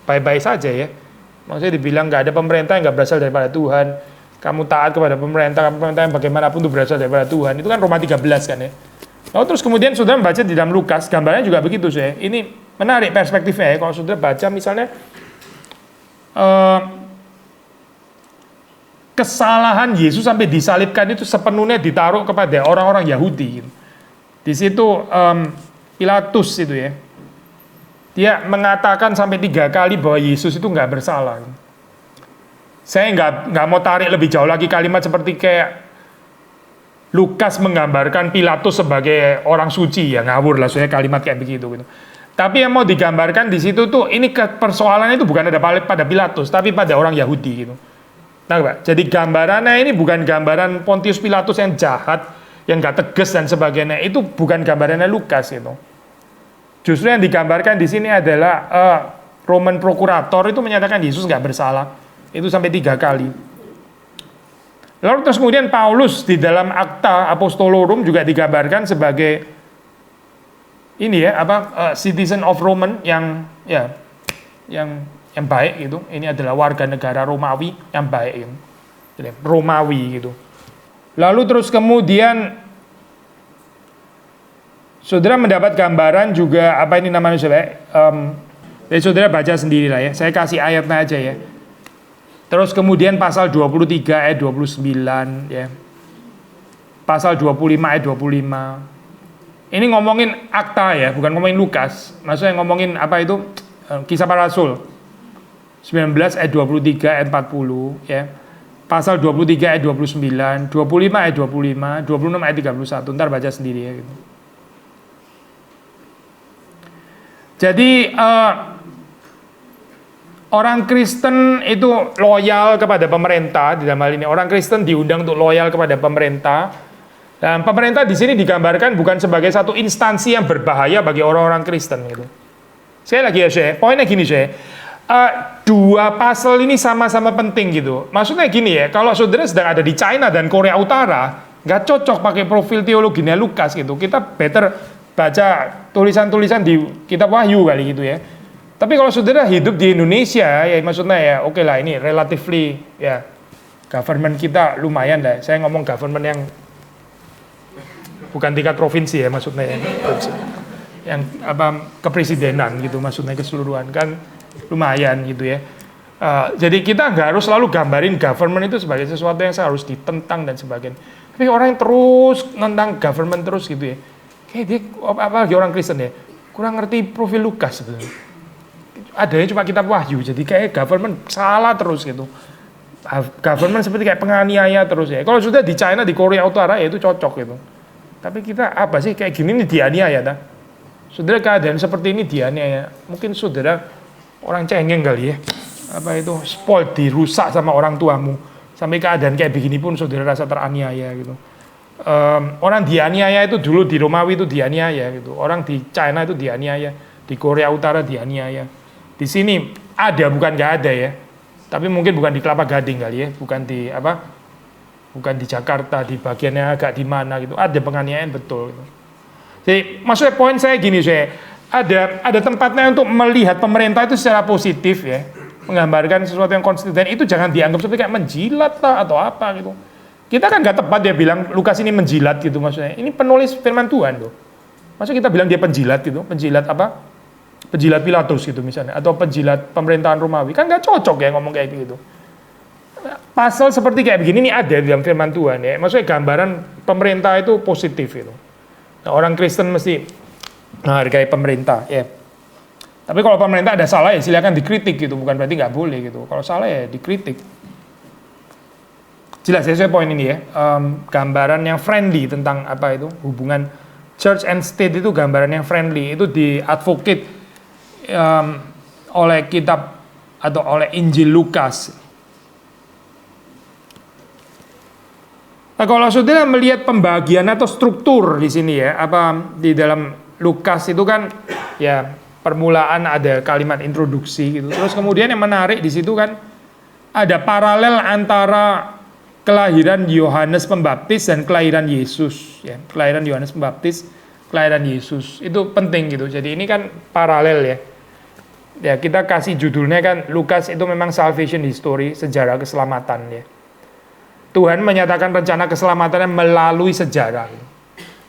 baik-baik saja ya. Maksudnya dibilang nggak ada pemerintah yang nggak berasal daripada Tuhan. Kamu taat kepada pemerintah yang bagaimanapun itu berasal daripada Tuhan. Itu kan Roma 13 kan ya. Lalu terus kemudian saudara membaca di dalam Lukas, gambarnya juga begitu ya. Ini menarik perspektifnya ya. Kalau saudara baca misalnya kesalahan Yesus sampai disalibkan itu sepenuhnya ditaruh kepada orang-orang Yahudi. Di situ Pilatus itu ya, dia mengatakan sampai 3 kali bahwa Yesus itu nggak bersalah. Saya nggak mau tarik lebih jauh lagi kalimat seperti kayak Lukas menggambarkan Pilatus sebagai orang suci, ya ngawur lah saya kalimat kayak begitu gitu. Tapi yang mau digambarkan di situ tuh ini persoalannya itu bukan ada pada Pilatus, tapi pada orang Yahudi gitu. Nah, Pak, jadi gambarannya ini bukan gambaran Pontius Pilatus yang jahat, yang nggak tegas dan sebagainya. Itu bukan gambarannya Lukas itu. Justru yang digambarkan di sini adalah Roman prokurator itu menyatakan Yesus nggak bersalah. Itu sampai 3 kali. Lalu terus kemudian Paulus di dalam Akta Apostolorum juga digambarkan sebagai ini ya citizen of Roman yang baik gitu. Ini adalah warga negara Romawi yang baik gitu. Jadi, Romawi gitu. Lalu terus kemudian saudara mendapat gambaran juga apa ini namanya saudara? Jadi saudara baca sendiri lah ya. Saya kasih ayatnya aja ya. Terus kemudian pasal 23 ayat 29 ya. Pasal 25 ayat 25. Ini ngomongin akta ya, bukan ngomongin Lukas. Maksudnya ngomongin apa itu? Kisah Para Rasul. 19 ayat 23 ayat 40 ya. Pasal 23 ayat 29, 25 ayat 25, 26 ayat 31. Ntar baca sendiri ya gitu. Jadi orang Kristen itu loyal kepada pemerintah di dalam hal ini. Orang Kristen diundang untuk loyal kepada pemerintah. Dan pemerintah di sini digambarkan bukan sebagai satu instansi yang berbahaya bagi orang-orang Kristen gitu. Sekali lagi ya, Syekh. Poinnya gini, Syekh. Dua pasal ini sama-sama penting gitu. Maksudnya gini ya, kalau saudara sedang ada di China dan Korea Utara, nggak cocok pakai profil teologinya Lukas gitu. Kita better baca tulisan-tulisan di kitab Wahyu kali gitu ya. Tapi kalau saudara hidup di Indonesia, ya maksudnya ya oke lah ini relatively ya government kita lumayan lah. Saya ngomong government yang bukan tingkat provinsi ya maksudnya ya. Yang kepresidenan gitu maksudnya keseluruhan kan lumayan gitu ya. Jadi kita nggak harus selalu gambarin government itu sebagai sesuatu yang harus ditentang dan sebagainya. Tapi orang yang terus nentang government terus gitu ya. Kayak dia apalagi orang Kristen ya kurang ngerti profil Lukas sebenarnya. Adanya cuma kitab Wahyu, jadi kayak government salah terus gitu. Government seperti kayak penganiaya terus ya. Kalau sudah di China, di Korea Utara ya itu cocok gitu. Tapi kita apa sih kayak gini nih dianiaya dah. Saudara keadaan seperti ini dianiaya. Mungkin saudara orang cengeng kali ya. Apa itu spoiled, dirusak sama orang tuamu. Sampai keadaan kayak begini pun saudara rasa teraniaya gitu. Orang dianiaya itu dulu di Romawi itu dianiaya gitu. Orang di China itu dianiaya, di Korea Utara dianiaya. Di sini ada bukan nggak ada ya, tapi mungkin bukan di Kelapa Gading kali ya, bukan di Jakarta, di bagiannya agak di mana gitu, ada penganiayaan betul. Gitu. Jadi maksudnya poin saya gini saya, ada tempatnya untuk melihat pemerintah itu secara positif ya, menggambarkan sesuatu yang konsisten itu jangan dianggap seperti kayak menjilat lah atau apa gitu. Kita kan nggak tepat dia bilang Lukas ini menjilat gitu maksudnya. Ini penulis firman Tuhan tuh. Maksudnya kita bilang dia penjilat gitu, penjilat apa? Penjilat Pilatus gitu misalnya, atau penjilat pemerintahan Romawi, kan nggak cocok ya ngomong kayak gitu. Pasal seperti kayak begini ini ada di dalam firman Tuhan ya, maksudnya gambaran pemerintah itu positif itu. Nah, orang Kristen mesti menghargai pemerintah ya. Tapi kalau pemerintah ada salah ya silakan dikritik gitu, bukan berarti nggak boleh gitu. Kalau salah ya dikritik. jelas ya saya poin ini ya. Gambaran yang friendly tentang apa itu hubungan church and state itu gambaran yang friendly itu diadvocate oleh kitab atau oleh Injil Lukas. Nah, kalau saudara melihat pembagian atau struktur di sini ya, apa di dalam Lukas itu kan ya permulaan ada kalimat introduksi gitu. Terus kemudian yang menarik di situ kan ada paralel antara kelahiran Yohanes Pembaptis dan kelahiran Yesus ya. Kelahiran Yohanes Pembaptis, kelahiran Yesus. Itu penting gitu. Jadi ini kan paralel ya. Ya, kita kasih judulnya kan Lukas itu memang salvation history, sejarah keselamatan ya. Tuhan menyatakan rencana keselamatannya melalui sejarah.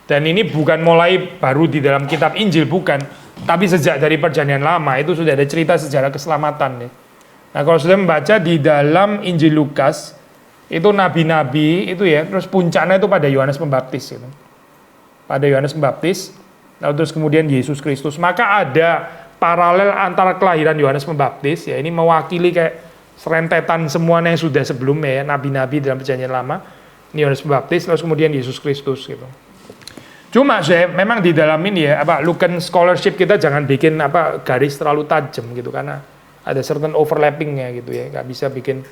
Dan ini bukan mulai baru di dalam kitab Injil, bukan. Tapi sejak dari perjanjian lama itu sudah ada cerita sejarah keselamatan ya. Nah, kalau sudah membaca di dalam Injil Lukas, itu nabi-nabi itu ya, terus puncaknya itu pada Yohanes Pembaptis gitu. Pada Yohanes Pembaptis, lalu terus kemudian Yesus Kristus. Maka ada paralel antara kelahiran Yohanes Pembaptis ya, ini mewakili kayak serentetan semuanya yang sudah sebelumnya ya, nabi-nabi dalam perjanjian lama. Ini Yohanes Pembaptis, terus kemudian Yesus Kristus gitu. Cuma saya memang di dalam ini ya, apa Lucan scholarship kita jangan bikin apa garis terlalu tajam gitu, karena ada certain overlappingnya gitu ya, nggak bisa bikin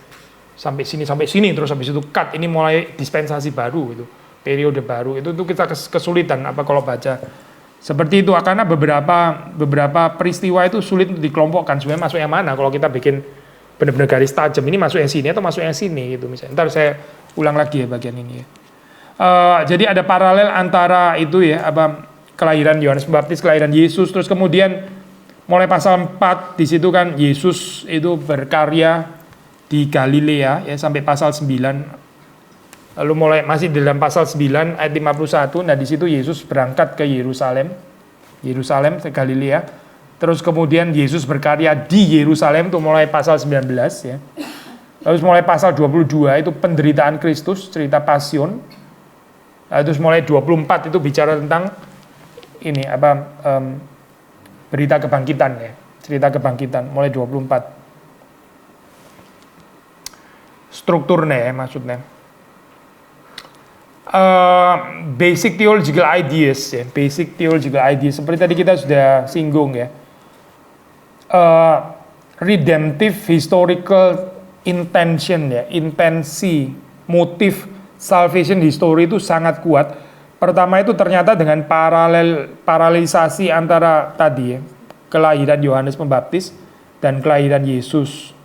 sampai sini terus habis itu cut, ini mulai dispensasi baru gitu, periode baru itu tuh kita kesulitan apa kalau baca seperti itu, karena beberapa peristiwa itu sulit untuk dikelompokkan sebenarnya masuk yang mana kalau kita bikin benar-benar garis tajam, ini masuk yang sini atau masuk yang sini gitu misalnya. Ntar saya ulang lagi ya bagian ini ya. Jadi ada paralel antara itu ya, apa kelahiran Yohanes Pembaptis, kelahiran Yesus, terus kemudian mulai pasal 4 di situ kan Yesus itu berkarya di Galilea ya sampai pasal 9. Lalu mulai masih di dalam pasal 9 ayat 51, nah di situ Yesus berangkat ke Yerusalem ke Galilea. Terus kemudian Yesus berkarya di Yerusalem itu mulai pasal 19 ya. Terus mulai pasal 22 itu penderitaan Kristus, cerita pasion. Terus mulai 24 itu bicara tentang ini apa berita kebangkitan ya, cerita kebangkitan mulai 24. Strukturnya ya maksudnya. Basic theological ideas ya, basic theological ideas seperti tadi kita sudah singgung ya. Redemptive historical intention ya, intensi, motif salvation history itu sangat kuat. Pertama itu ternyata dengan paralelisasi antara tadi ya, kelahiran Yohanes Pembaptis dan kelahiran Yesus.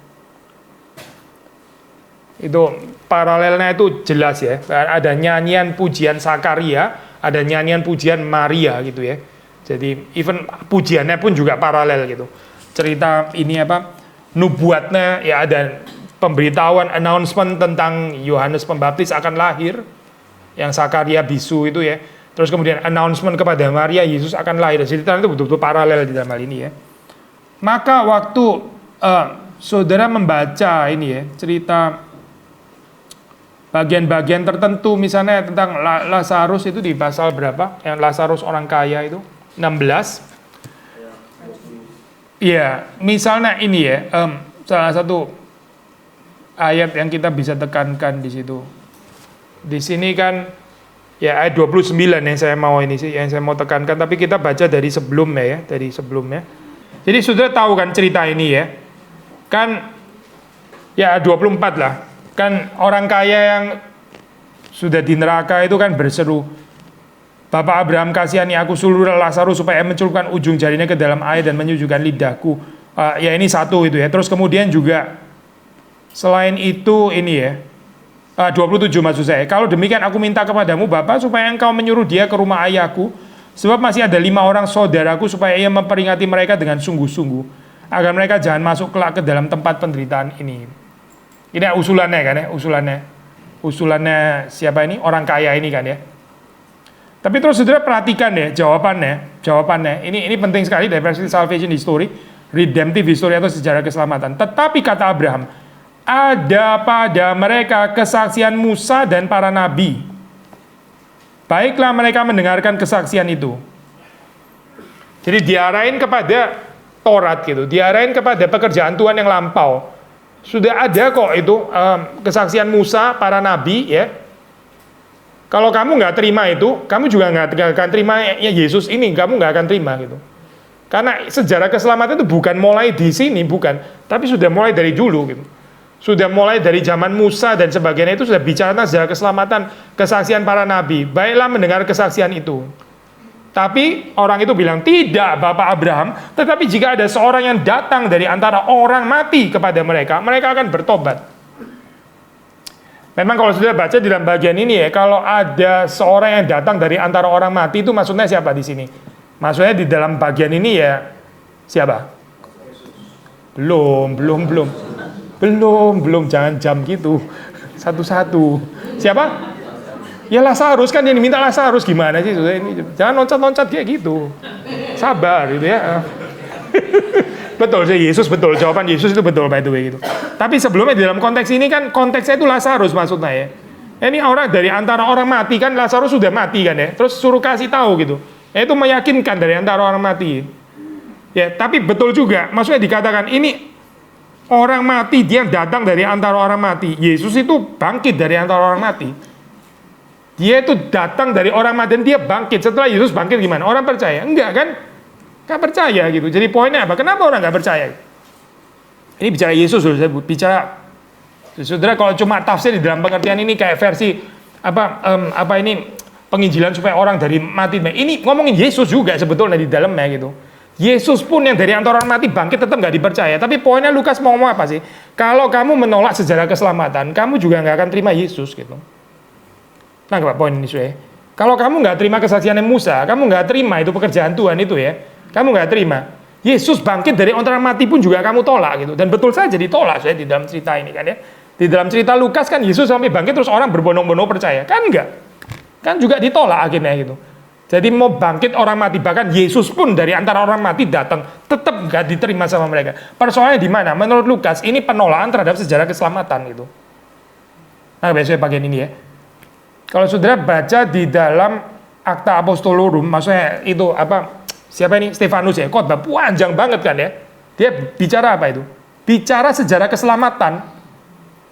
Itu paralelnya itu jelas ya. Ada nyanyian pujian Zakaria, ada nyanyian pujian Maria gitu ya. Jadi even pujiannya pun juga paralel gitu. Cerita ini apa? Nubuatnya ya, ada pemberitahuan announcement tentang Yohanes Pembaptis akan lahir, yang Zakaria bisu itu ya. Terus kemudian announcement kepada Maria Yesus akan lahir. Jadi itu betul-betul paralel di dalam hal ini ya. Maka waktu saudara membaca ini ya, cerita bagian-bagian tertentu misalnya tentang Lazarus itu di pasal berapa? Yang Lazarus orang kaya itu 16. Iya, misalnya ini ya, salah satu ayat yang kita bisa tekankan di situ. Di sini kan ya ayat 29 yang saya mau tekankan, tapi kita baca dari sebelumnya ya, dari sebelumnya. Jadi sudah tahu kan cerita ini ya. Kan ya 24 lah. Kan orang kaya yang sudah di neraka itu kan berseru, Bapak Abraham, kasihani aku seluruh Lazarus supaya mencelupkan ujung jarinya ke dalam air dan menyejukkan lidahku. Ya ini satu itu ya. Terus kemudian juga selain itu ini ya, 27 maksud saya. Kalau demikian aku minta kepadamu Bapak supaya engkau menyuruh dia ke rumah ayahku, sebab masih ada 5 orang saudaraku, supaya ia memperingati mereka dengan sungguh-sungguh, agar mereka jangan masuk kelak ke dalam tempat penderitaan ini. Ini usulannya kan ya, usulannya siapa ini? Orang kaya ini kan ya. Tapi terus saudara perhatikan ya jawabannya. Ini penting sekali dari perspektif salvation history, redemptive history atau sejarah keselamatan. Tetapi kata Abraham, ada pada mereka kesaksian Musa dan para nabi. Baiklah mereka mendengarkan kesaksian itu. Jadi diarahin kepada Taurat gitu, diarahin kepada pekerjaan Tuhan yang lampau. Sudah ada kok itu kesaksian Musa, para nabi ya. Kalau kamu nggak terima itu, kamu juga nggak akan terima ya Yesus ini, kamu nggak akan terima gitu. Karena sejarah keselamatan itu bukan mulai di sini, bukan, tapi sudah mulai dari dulu gitu. Sudah mulai dari zaman Musa dan sebagainya itu sudah bicara tentang sejarah keselamatan, kesaksian para nabi. Baiklah mendengar kesaksian itu. Tapi orang itu bilang, tidak Bapak Abraham, tetapi jika ada seorang yang datang dari antara orang mati kepada mereka, mereka akan bertobat. Memang kalau sudah baca di dalam bagian ini ya, kalau ada seorang yang datang dari antara orang mati itu maksudnya siapa di sini? Maksudnya di dalam bagian ini ya siapa? Belum, jangan jam gitu. Satu-satu. Siapa? Ya Lazarus, kan yang diminta Lazarus, gimana sih? Jangan loncat-loncat kayak gitu. Sabar gitu ya. Betul sih, Yesus betul, jawaban Yesus itu betul by the way gitu. Tapi sebelumnya di dalam konteks ini kan konteksnya itu Lazarus maksudnya ya. Ini orang dari antara orang mati kan, Lazarus sudah mati kan ya. Terus suruh kasih tahu gitu. Itu meyakinkan dari antara orang mati. Ya, tapi betul juga, maksudnya dikatakan ini orang mati, dia datang dari antara orang mati. Yesus itu bangkit dari antara orang mati. Dia itu datang dari orang mati dan dia bangkit. Setelah Yesus bangkit gimana? Orang percaya? Enggak kan? Gak percaya gitu. Jadi poinnya apa? Kenapa orang gak percaya? Ini bicara Yesus, bicara saudara. Kalau cuma tafsir di dalam pengertian ini kayak versi apa ini penginjilan supaya orang dari mati. Ini ngomongin Yesus juga sebetulnya di dalamnya gitu. Yesus pun yang dari antara orang mati bangkit tetap gak dipercaya. Tapi poinnya Lukas mau ngomong apa sih? Kalau kamu menolak sejarah keselamatan, kamu juga gak akan terima Yesus gitu. Nah, poin ini sudah. Kalau kamu nggak terima kesaksiannya Musa, kamu nggak terima itu pekerjaan Tuhan itu ya, kamu nggak terima. Yesus bangkit dari antara mati pun juga kamu tolak gitu. Dan betul saja ditolak saya di dalam cerita ini kan ya. Di dalam cerita Lukas kan Yesus sampai bangkit terus orang berbondong-bondong percaya, kan enggak? Kan juga ditolak akhirnya gitu. Jadi mau bangkit orang mati, bahkan Yesus pun dari antara orang mati datang, tetap nggak diterima sama mereka. Persoalannya di mana? Menurut Lukas ini penolakan terhadap sejarah keselamatan gitu. Nah, biasanya bagian ini ya. Kalau saudara baca di dalam Akta Apostolorum, maksudnya itu apa? Siapa ini? Stefanus ya, khotbah panjang banget kan ya. Dia bicara apa itu? Bicara sejarah keselamatan.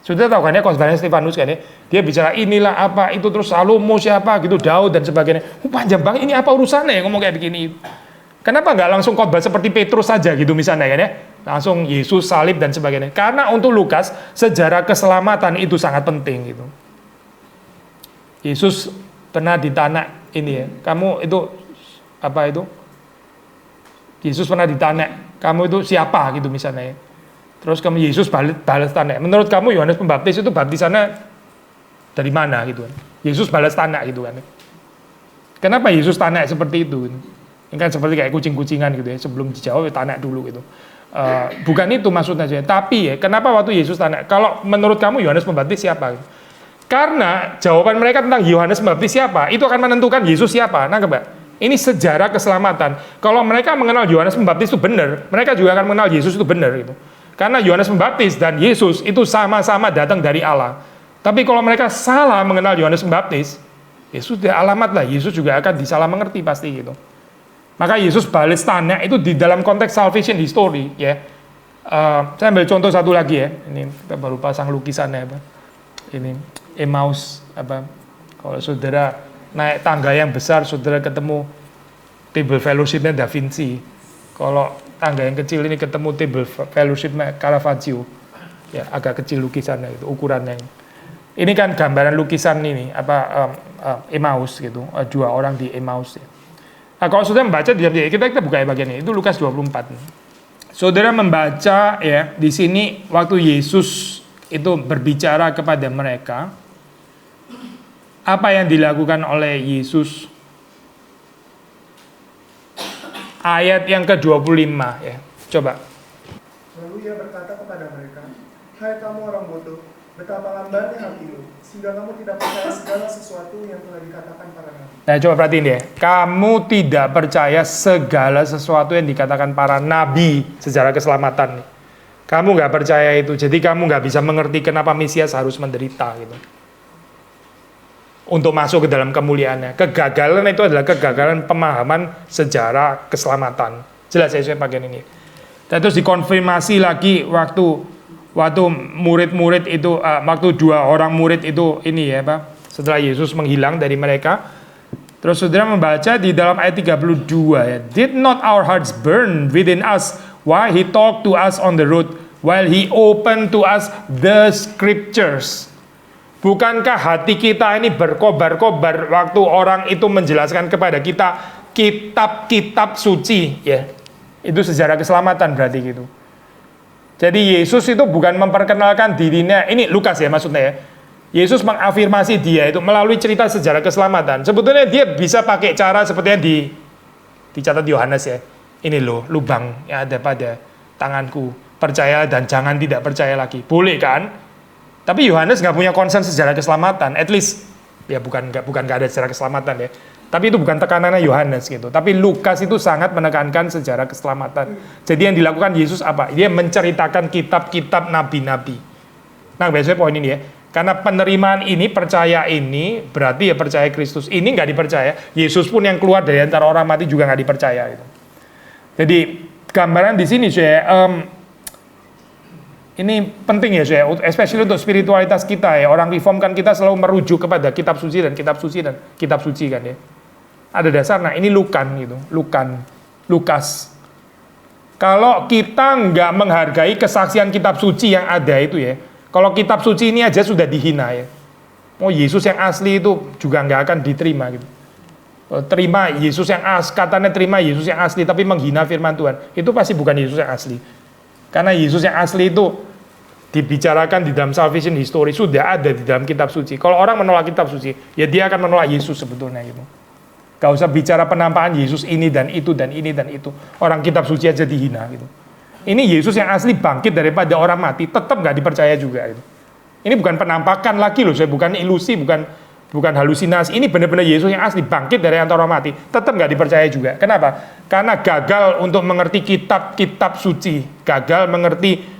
Saudara tahu kan ya khotbahnya Stefanus kan ya. Dia bicara inilah apa itu, terus Salomo siapa gitu, Daud dan sebagainya. Panjang banget, ini apa urusannya ya ngomong kayak begini? Kenapa nggak langsung khotbah seperti Petrus saja gitu misalnya kan ya? Langsung Yesus salib dan sebagainya. Karena untuk Lukas sejarah keselamatan itu sangat penting gitu. Yesus pernah ditanya ini ya, kamu itu apa itu? Yesus pernah ditanya, kamu itu siapa gitu misalnya ya. Terus kamu Yesus balas tanya, menurut kamu Yohanes Pembaptis itu baptisannya dari mana gitu kan? Yesus balas tanya gitu kan. Kenapa Yesus tanya seperti itu? Ini kan seperti kayak kucing-kucingan gitu ya, sebelum dijawab ya tanya dulu gitu. Bukan itu maksudnya saja, tapi ya kenapa waktu Yesus tanya, kalau menurut kamu Yohanes Pembaptis siapa? Gitu? Karena jawaban mereka tentang Yohanes Pembaptis siapa, itu akan menentukan Yesus siapa. Nah, Mbak, ini sejarah keselamatan. Kalau mereka mengenal Yohanes Pembaptis itu benar, mereka juga akan mengenal Yesus itu benar gitu. Karena Yohanes Pembaptis dan Yesus itu sama-sama datang dari Allah. Tapi kalau mereka salah mengenal Yohanes Pembaptis, ya sudah alamat lah, Yesus juga akan disalah mengerti pasti gitu. Maka Yesus balas tanya itu di dalam konteks salvation history ya. Saya ambil contoh satu lagi ya. Ini kita baru pasang lukisannya apa. Ini Emmaus apa, kalau saudara naik tangga yang besar saudara ketemu table fellowship-nya Da Vinci, kalau tangga yang kecil ini ketemu table fellowship-nya Caravaggio ya, agak kecil lukisannya itu ukurannya. Ini kan gambaran lukisan ini apa Emmaus gitu, dua orang di Emmaus ya. Nah, kalau saudara membaca di dalam kita buka bagian ini, itu Lukas 24. Saudara membaca ya di sini waktu Yesus itu berbicara kepada mereka, apa yang dilakukan oleh Yesus? Ayat yang ke-25 ya. Coba. Lalu ia berkata kepada mereka, "Hai kamu orang bodoh, betapa lambatnya hatimu, sehingga kamu tidak percaya segala sesuatu yang telah dikatakan para nabi." Nah, coba perhatiin deh. Kamu tidak percaya segala sesuatu yang dikatakan para nabi sejarah keselamatan. Kamu nggak percaya itu, jadi kamu nggak bisa mengerti kenapa Mesias harus menderita gitu. Untuk masuk ke dalam kemuliaannya. Kegagalan itu adalah kegagalan pemahaman sejarah keselamatan. Jelas ya saya bagian ini. Dan terus dikonfirmasi lagi waktu waktu murid-murid itu, waktu 2 orang murid itu ini ya Pak, setelah Yesus menghilang dari mereka, terus saudara membaca di dalam ayat 32 ya, did not our hearts burn within us while he talked to us on the road, while he opened to us the scriptures. Bukankah hati kita ini berkobar-kobar waktu orang itu menjelaskan kepada kita kitab-kitab suci ya. Itu sejarah keselamatan berarti gitu. Jadi Yesus itu bukan memperkenalkan dirinya, ini Lukas ya maksudnya ya. Yesus mengafirmasi dia itu melalui cerita sejarah keselamatan. Sebetulnya dia bisa pakai cara seperti yang dicatat Yohanes ya. Ini loh lubang yang ada pada tanganku. Percaya dan jangan tidak percaya lagi. Boleh kan? Tapi Yohanes nggak punya concern sejarah keselamatan. At least ya bukan nggak ada sejarah keselamatan ya. Tapi itu bukan tekanannya Yohanes gitu. Tapi Lukas itu sangat menekankan sejarah keselamatan. Jadi yang dilakukan Yesus apa? Dia menceritakan kitab-kitab nabi-nabi. Nah biasanya poin ini ya. Karena penerimaan ini, percaya ini, berarti ya percaya Kristus. Ini nggak dipercaya. Yesus pun yang keluar dari antara orang mati juga nggak dipercaya. Gitu. Jadi gambaran di sini saya, ini penting ya saya, especially untuk spiritualitas kita ya. Orang reform kan kita selalu merujuk kepada kitab suci dan kitab suci dan kitab suci kan ya. Ada dasar, nah ini Lukas. Kalau kita nggak menghargai kesaksian kitab suci yang ada itu ya, kalau kitab suci ini aja sudah dihina ya. Oh Yesus yang asli itu juga nggak akan diterima gitu. Terima Yesus yang katanya terima Yesus yang asli tapi menghina firman Tuhan, itu pasti bukan Yesus yang asli. Karena Yesus yang asli itu dibicarakan di dalam salvation history, sudah ada di dalam kitab suci. Kalau orang menolak kitab suci, ya dia akan menolak Yesus sebetulnya gitu. Gak usah bicara penampakan Yesus ini dan itu dan ini dan itu. Orang kitab suci aja dihina gitu. Ini Yesus yang asli bangkit daripada orang mati, tetap gak dipercaya juga gitu. Ini bukan penampakan lagi loh, saya bukan ilusi, bukan halusinasi. Ini benar-benar Yesus yang asli bangkit dari antara orang mati, tetap gak dipercaya juga. Kenapa? Karena gagal untuk mengerti kitab-kitab suci, gagal mengerti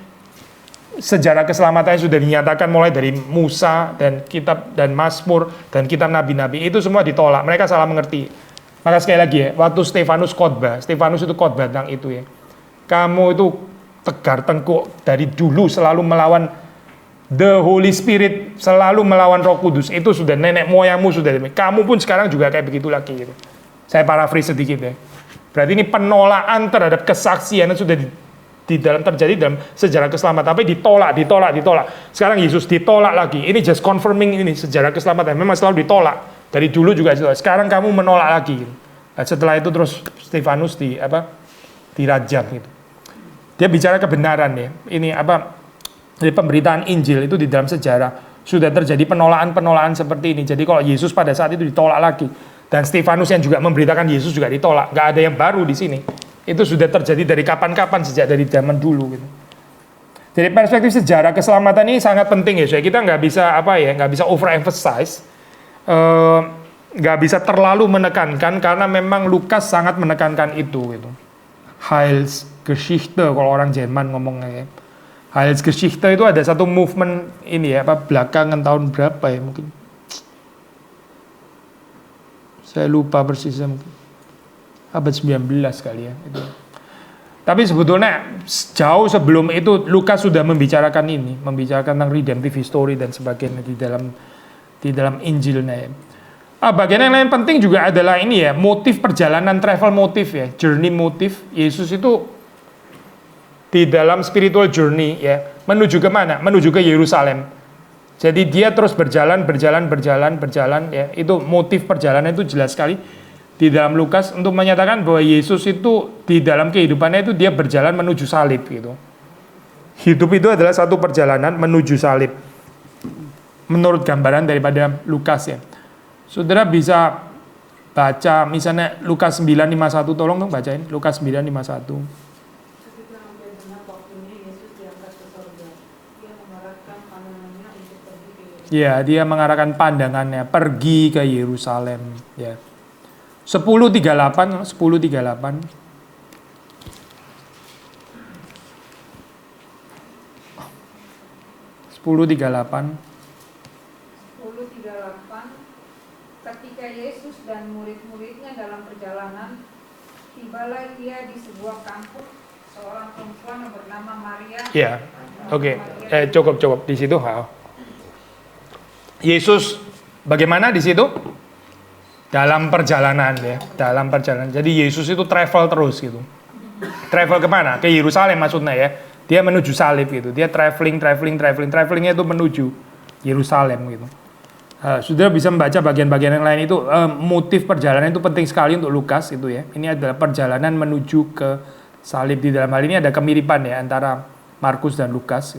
sejarah keselamatan yang sudah dinyatakan mulai dari Musa dan kitab dan Mazmur dan kitab nabi-nabi, itu semua ditolak. Mereka salah mengerti. Maka sekali lagi ya, waktu Stefanus itu khotbah tentang itu ya. Kamu itu tegar tengkuk dari dulu selalu melawan the Holy Spirit, selalu melawan Roh Kudus. Itu sudah nenek moyangmu sudah. Kamu pun sekarang juga kayak begitu lagi gitu. Saya paraphrase sedikit ya. Berarti ini penolakan terhadap kesaksian yang sudah terjadi dalam sejarah keselamatan, tapi ditolak. Sekarang Yesus ditolak lagi. Ini just confirming ini sejarah keselamatan. Memang selalu ditolak. Dari dulu juga ditolak. Sekarang kamu menolak lagi. Nah, setelah itu terus Stefanus dirajam gitu. Dia bicara kebenaran ya. Ini dari pemberitaan Injil itu di dalam sejarah sudah terjadi penolakan seperti ini. Jadi kalau Yesus pada saat itu ditolak lagi, dan Stefanus yang juga memberitakan Yesus juga ditolak. Nggak ada yang baru di sini. Itu sudah terjadi dari kapan-kapan, sejak dari zaman dulu gitu. Dari perspektif sejarah keselamatan ini sangat penting ya, kita nggak bisa overemphasize, nggak bisa terlalu menekankan, karena memang Lukas sangat menekankan itu gitu. Heilsgeschichte kalau orang Jerman ngomongnya ya. Heilsgeschichte itu ada satu movement ini ya, belakangan tahun berapa ya mungkin. Saya lupa persisnya mungkin. Abad 19 kali ya itu. Tapi sebetulnya jauh sebelum itu Lukas sudah membicarakan tentang redemptive history dan sebagainya di dalam Injilnya ya. Bagian yang lain penting juga adalah ini ya, motif perjalanan, travel motif ya, journey motif. Yesus itu di dalam spiritual journey ya, menuju ke mana? Menuju ke Yerusalem. Jadi dia terus berjalan ya. Itu motif perjalanan itu jelas sekali di dalam Lukas untuk menyatakan bahwa Yesus itu di dalam kehidupannya itu dia berjalan menuju salib gitu. Hidup itu adalah satu perjalanan menuju salib. Menurut gambaran daripada Lukas ya. Saudara bisa baca misalnya Lukas 9:51, tolong dong bacain Lukas 9:51. Ketika hampir genap waktunya, Yesus diangkat ke surga. Dia mengarahkan pandangannya untuk pergi ke Yerusalem. Ya, dia mengarahkan pandangannya pergi ke Yerusalem ya. 10:38 Ketika Yesus dan murid-muridnya dalam perjalanan, tibalah ia di sebuah kampung seorang perempuan yang bernama Maria. Ya, oke. Cukup di situ. Yesus bagaimana di situ? Dalam perjalanan ya, dalam perjalanan. Jadi Yesus itu travel terus gitu. Travel kemana? Ke Yerusalem maksudnya ya. Dia menuju salib gitu. Dia travelingnya itu menuju Yerusalem gitu. Saudara bisa membaca bagian-bagian yang lain itu, motif perjalanan itu penting sekali untuk Lukas itu ya. Ini adalah perjalanan menuju ke salib. Di dalam hal ini ada kemiripan ya antara Markus dan Lukas.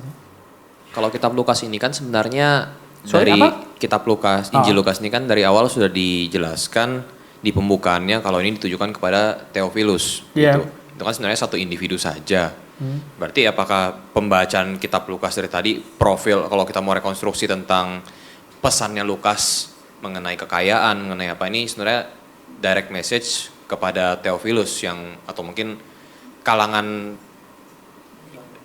Kalau kitab Lukas ini kan sebenarnya Sorry, dari apa? kitab Lukas, Injil Lukas ini kan dari awal sudah dijelaskan di pembukaannya kalau ini ditujukan kepada Theophilus Iya. gitu. Itu kan sebenarnya satu individu saja. Berarti apakah pembacaan kitab Lukas dari tadi profil kalau kita mau rekonstruksi tentang pesannya Lukas mengenai kekayaan, mengenai apa ini sebenarnya direct message kepada Theophilus yang atau mungkin kalangan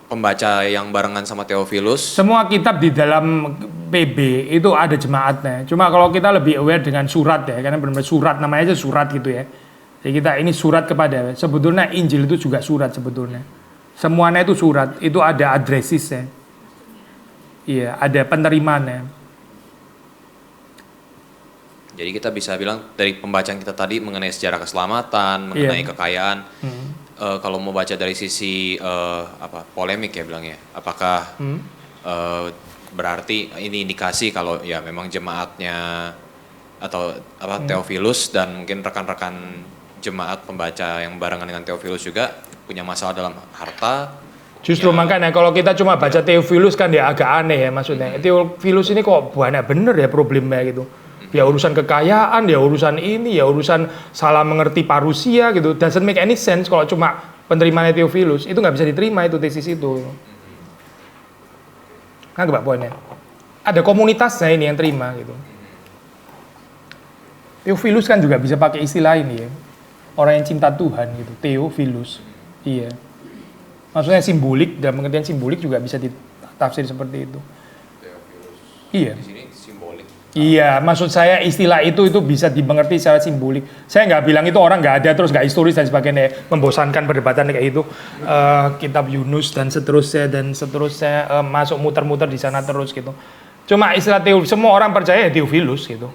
pembaca yang barengan sama Theophilus. Semua kitab di dalam PB itu ada jemaatnya. Cuma kalau kita lebih aware dengan surat ya, karena benar-benar surat, namanya aja surat gitu ya. Jadi kita ini surat kepada, sebetulnya Injil itu juga surat sebetulnya. Semuanya itu surat, itu ada addressesnya. Iya, ada penerimanya. Jadi kita bisa bilang dari pembacaan kita tadi mengenai sejarah keselamatan, mengenai kekayaan. Kalau mau baca dari sisi polemik ya bilangnya, apakah berarti ini indikasi kalau ya memang jemaatnya atau Theophilus dan mungkin rekan-rekan jemaat pembaca yang barengan dengan Theophilus juga punya masalah dalam harta. Justru makanya kalau kita cuma baca Theophilus kan dia agak aneh ya maksudnya. Theophilus ini kok banyak bener ya problemnya gitu. Ya urusan kekayaan, ya urusan ini, ya urusan salah mengerti parusia gitu. Doesn't make any sense kalau cuma penerimaan Theophilus. Itu nggak bisa diterima itu tesis itu. Nah, Pak poinnya. Ada komunitasnya ini yang terima gitu. Theophilus kan juga bisa pakai istilah ini ya. Orang yang cinta Tuhan gitu. Theophilus. Iya. Maksudnya simbolik, dalam pengertian simbolik juga bisa ditafsir seperti itu. Theophilus. Iya. Di sini simbolik. Iya, maksud saya istilah itu bisa dimengerti secara simbolik. Saya nggak bilang itu orang nggak ada terus nggak historis dan sebagainya, membosankan perdebatan kayak itu. Kitab Yunus dan seterusnya masuk muter-muter di sana terus gitu. Cuma istilah semua orang percaya Theophilus gitu.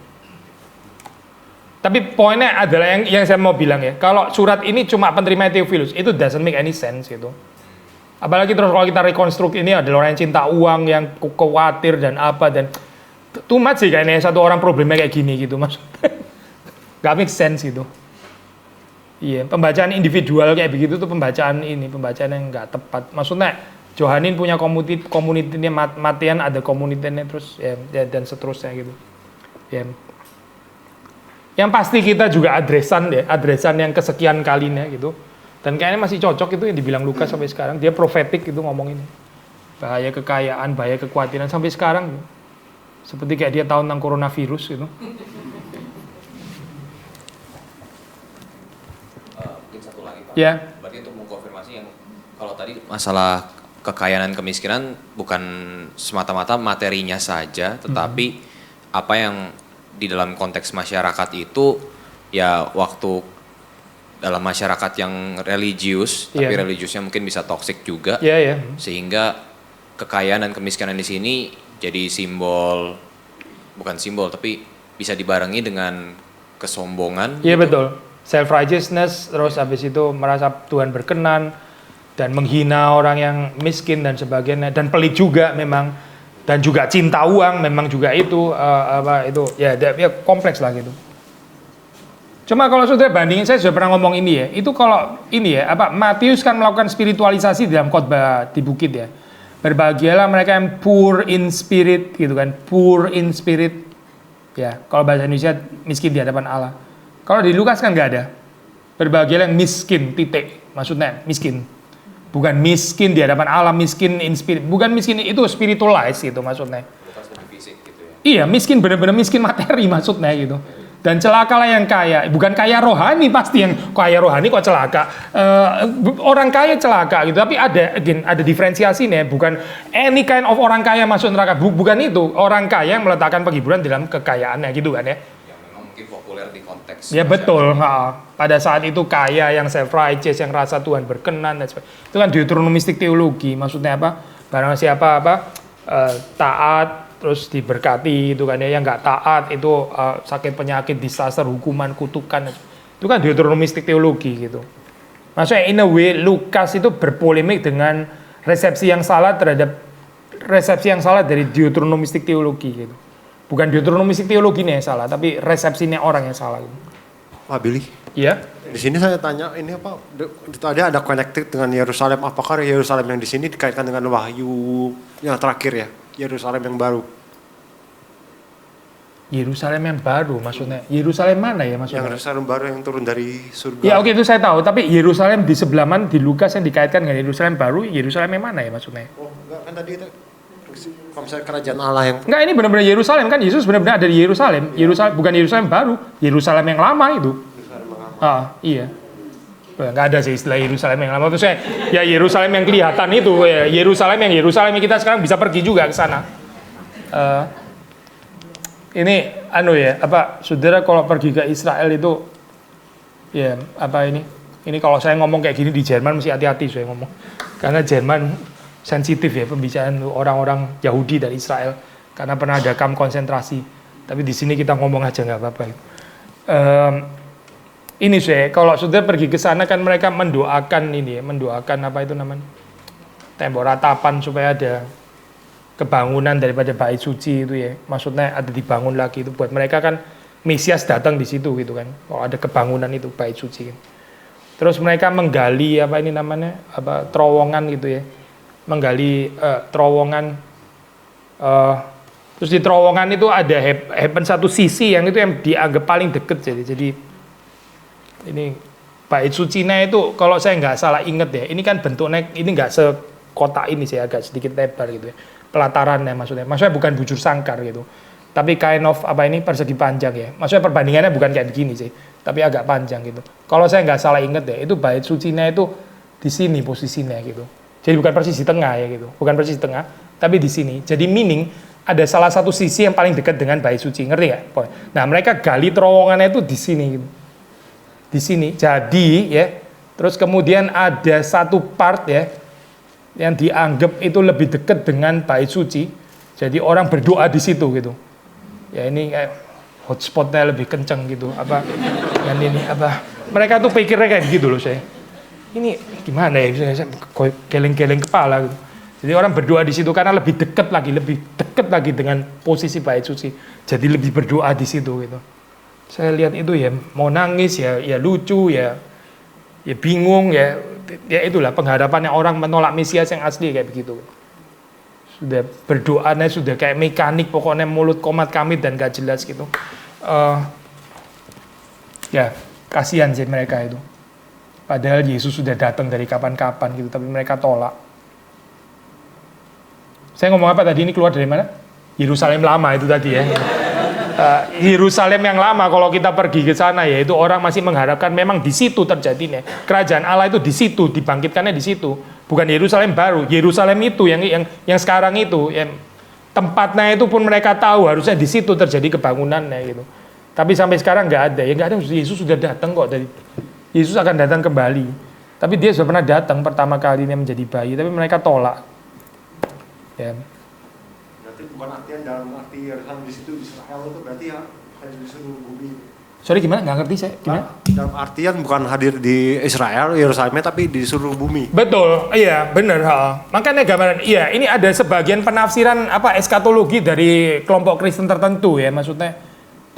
Tapi poinnya adalah yang saya mau bilang ya, kalau surat ini cuma penerima Theophilus itu doesn't make any sense gitu. Apalagi terus kalau kita rekonstruk ini adalah orang yang cinta uang, yang khawatir dan apa dan too much sih kayaknya satu orang problemnya kayak gini gitu maksudnya. Gak make sense gitu. Iya, pembacaan individual kayak begitu tuh pembacaan yang gak tepat. Maksudnya Johanin punya komunitasnya, Matian ada komunitasnya terus ya, dan seterusnya gitu. Ya. Yang pasti kita juga adresan yang kesekian kalinya gitu. Dan kayaknya masih cocok itu yang dibilang Lukas sampai sekarang. Dia profetik gitu ngomong ini. Bahaya kekayaan, bahaya kekhawatiran sampai sekarang. Seperti kayak dia tahu tentang coronavirus gitu. Mungkin satu lagi Pak. Ya. Berarti untuk mengkonfirmasi yang kalau tadi masalah kekayaan dan kemiskinan bukan semata-mata materinya saja, tetapi apa yang di dalam konteks masyarakat itu ya waktu dalam masyarakat yang religius, tapi religiusnya mungkin bisa toksik juga, sehingga kekayaan dan kemiskinan di sini jadi bukan simbol, tapi bisa dibarengi dengan kesombongan. Iya gitu. betul, self righteousness, terus habis itu merasa Tuhan berkenan dan menghina orang yang miskin dan sebagainya, dan pelit juga memang, dan juga cinta uang memang juga itu ya kompleks lah gitu. Cuma kalau sudah bandingin, saya sudah pernah ngomong ini ya, itu kalau ini ya Matius kan melakukan spiritualisasi dalam khotbah di bukit ya. Berbahagialah mereka yang poor in spirit gitu kan, poor in spirit ya. Kalau bahasa Indonesia miskin di hadapan Allah. Kalau di Lukas kan nggak ada. Berbahagialah yang miskin titik, maksudnya miskin. Bukan miskin di hadapan Allah, miskin in spirit. Bukan miskin itu spiritualize gitu maksudnya. Lukas lebih fisik gitu ya. Iya, miskin benar-benar miskin materi maksudnya gitu. Dan celakalah yang kaya, bukan kaya rohani pasti, yang kaya rohani kok celaka. Orang kaya celaka gitu, tapi ada diferensiasi nih, bukan any kind of orang kaya masuk neraka, bukan itu. Orang kaya yang meletakkan penghiburan dalam kekayaannya gitu kan ya. Yang memang mungkin mungkin populer di konteks. Ya betul, masyarakat. pada saat itu kaya, yang self-righteous, yang rasa Tuhan berkenan dan sebagainya. Itu kan deuteronomistik teologi, maksudnya apa? Barang siapa taat, terus diberkati, itu kan ya, yang nggak taat itu sakit penyakit, disaster, hukuman, kutukan. Itu kan deuteronomistik teologi gitu. Maksudnya in a way Lukas itu berpolemik dengan resepsi yang salah dari deuteronomistik teologi gitu. Bukan deuteronomistik teologi yang salah, tapi resepsinya orang yang salah. Pak Billy, Iya. di sini saya tanya ini apa? Tadi ada connected dengan Yerusalem. Apakah Yerusalem yang di sini dikaitkan dengan Wahyu yang terakhir ya? Yerusalem yang baru. Yerusalem yang baru maksudnya. Yerusalem mana ya maksudnya? Yang Yerusalem baru yang turun dari surga. Ya oke, itu saya tahu, tapi Yerusalem di sebelah mana di Lukas yang dikaitkan dengan Yerusalem baru, Yerusalem yang mana ya maksudnya? Oh, enggak kan tadi itu kalau misalnya kerajaan Allah yang Enggak, ini benar-benar Yerusalem kan, Yesus benar-benar ada di Yerusalem. Yerusalem bukan Yerusalem baru, Yerusalem yang lama itu. Iya. Enggak ada sih istilah Yerusalem yang lama. Maksudnya ya Yerusalem yang kelihatan itu, ya Yerusalem yang kita sekarang bisa pergi juga ke sana. Ini saudara kalau pergi ke Israel itu ya ini kalau saya ngomong kayak gini di Jerman mesti hati-hati saya ngomong. Karena Jerman sensitif ya pembicaraan orang-orang Yahudi dari Israel karena pernah ada kamp konsentrasi. Tapi di sini kita ngomong aja nggak apa-apa. Ini saya kalau sudah pergi ke sana kan mereka mendoakan apa itu namanya tembok ratapan supaya ada kebangunan daripada bait suci itu ya. Maksudnya ada dibangun lagi itu buat mereka kan Mesias datang di situ gitu kan. Kalau ada kebangunan itu bait suci kan. Terus mereka menggali terowongan gitu ya. Menggali terowongan, terus di terowongan itu ada satu sisi yang itu yang dianggap paling deket jadi ini bait sucinya itu kalau saya nggak salah inget ya, ini kan bentuknya ini nggak sekotak ini sih, agak sedikit lebar gitu ya, pelatarannya maksudnya bukan bujur sangkar gitu, tapi kind of persegi panjang ya, maksudnya perbandingannya bukan kayak begini sih, tapi agak panjang gitu. Kalau saya nggak salah inget ya, itu bait sucinya itu di sini posisinya gitu. Jadi bukan persis di tengah ya gitu, bukan persis di tengah, tapi di sini. Jadi meaning ada salah satu sisi yang paling dekat dengan bait suci, ngerti nggak? Nah mereka gali terowongannya itu di sini, gitu. Di sini. Jadi ya, terus kemudian ada satu part ya yang dianggap itu lebih dekat dengan bait suci. Jadi orang berdoa di situ gitu. Ya ini kayak hotspotnya lebih kenceng gitu. Mereka tuh pikirnya kayak gitu loh saya. Ini gimana ya, bisa geleng-geleng kepala gitu. Jadi orang berdoa di situ karena lebih dekat lagi dengan posisi bait suci. Jadi lebih berdoa di situ gitu. Saya lihat itu ya mau nangis ya lucu ya bingung ya itulah pengharapannya orang menolak Mesias yang asli kayak begitu. Sudah berdoanya sudah kayak mekanik, pokoknya mulut komat kamit dan gak jelas gitu. Ya kasihan sih mereka itu. Padahal Yesus sudah datang dari kapan-kapan gitu, tapi mereka tolak. Saya ngomong apa tadi, ini keluar dari mana? Yerusalem lama itu tadi ya. Yerusalem yang lama kalau kita pergi ke sana ya, itu orang masih mengharapkan memang di situ terjadinya. Kerajaan Allah itu di situ, dibangkitkannya di situ. Bukan Yerusalem baru, Yerusalem itu yang sekarang itu, yang tempatnya itu pun mereka tahu harusnya di situ terjadi kebangunannya gitu. Tapi sampai sekarang nggak ada, ya nggak ada. Yesus sudah datang kok dari Yesus akan datang kembali. Tapi dia sudah pernah datang pertama kalinya menjadi bayi, tapi mereka tolak. Ya. berarti bukan artian dalam arti Yerusalem di situ Israel itu berarti ya hadir di seluruh bumi. Sorry gimana? Nggak ngerti saya. Gimana? Dalam artian bukan hadir di Israel, Yerusalemnya tapi di seluruh bumi. Betul, iya benar. Makanya gambaran, iya ini ada sebagian penafsiran eskatologi dari kelompok Kristen tertentu ya, maksudnya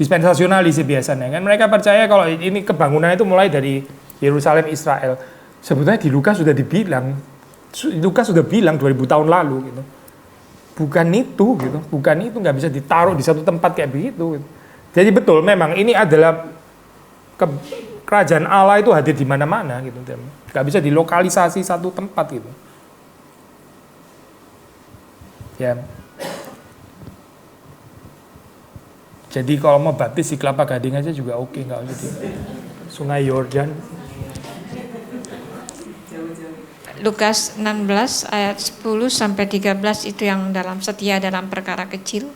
dispensasionalis biasanya kan mereka percaya kalau ini kebangunan itu mulai dari Yerusalem Israel. Sebetulnya di Lukas sudah dibilang, Lukas sudah bilang 2000 tahun lalu gitu. Bukan itu gitu, bukan itu, nggak bisa ditaruh di satu tempat kayak begitu. Gitu. Jadi betul memang ini adalah kerajaan Allah itu hadir di mana-mana gitu. Nggak bisa dilokalisasi satu tempat gitu. Ya. Jadi kalau mau baptis di Kelapa Gading aja juga oke, nggak usah di Sungai Yordan. Lukas 16 ayat 10 sampai 13 itu yang dalam setia dalam perkara kecil.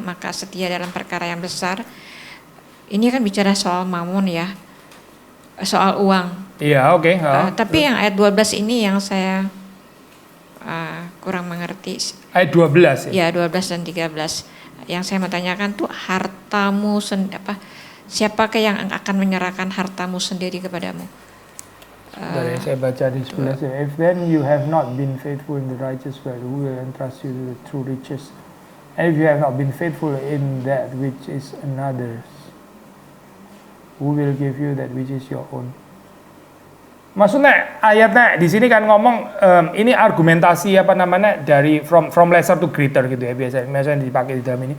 Maka setia dalam perkara yang besar. ini kan bicara soal mamon ya, soal uang. Iya, oke. Tapi yang ayat 12 ini yang saya kurang mengerti. Ayat 12 ya? Ya, 12 dan 13. Yang saya mau tanyakan tuh hartamu siapakah yang akan menyerahkan hartamu sendiri kepadamu? Dari saya baca di sebelah sini. If then you have not been faithful in the righteous wealth, who will entrust you to the true riches? And if you have not been faithful in that which is another's, who will give you that which is your own? Maksudnya ayatnya di sini kan ngomong ini argumentasi dari from lesser to greater gitu ya, biasanya dipakai di dalam ini.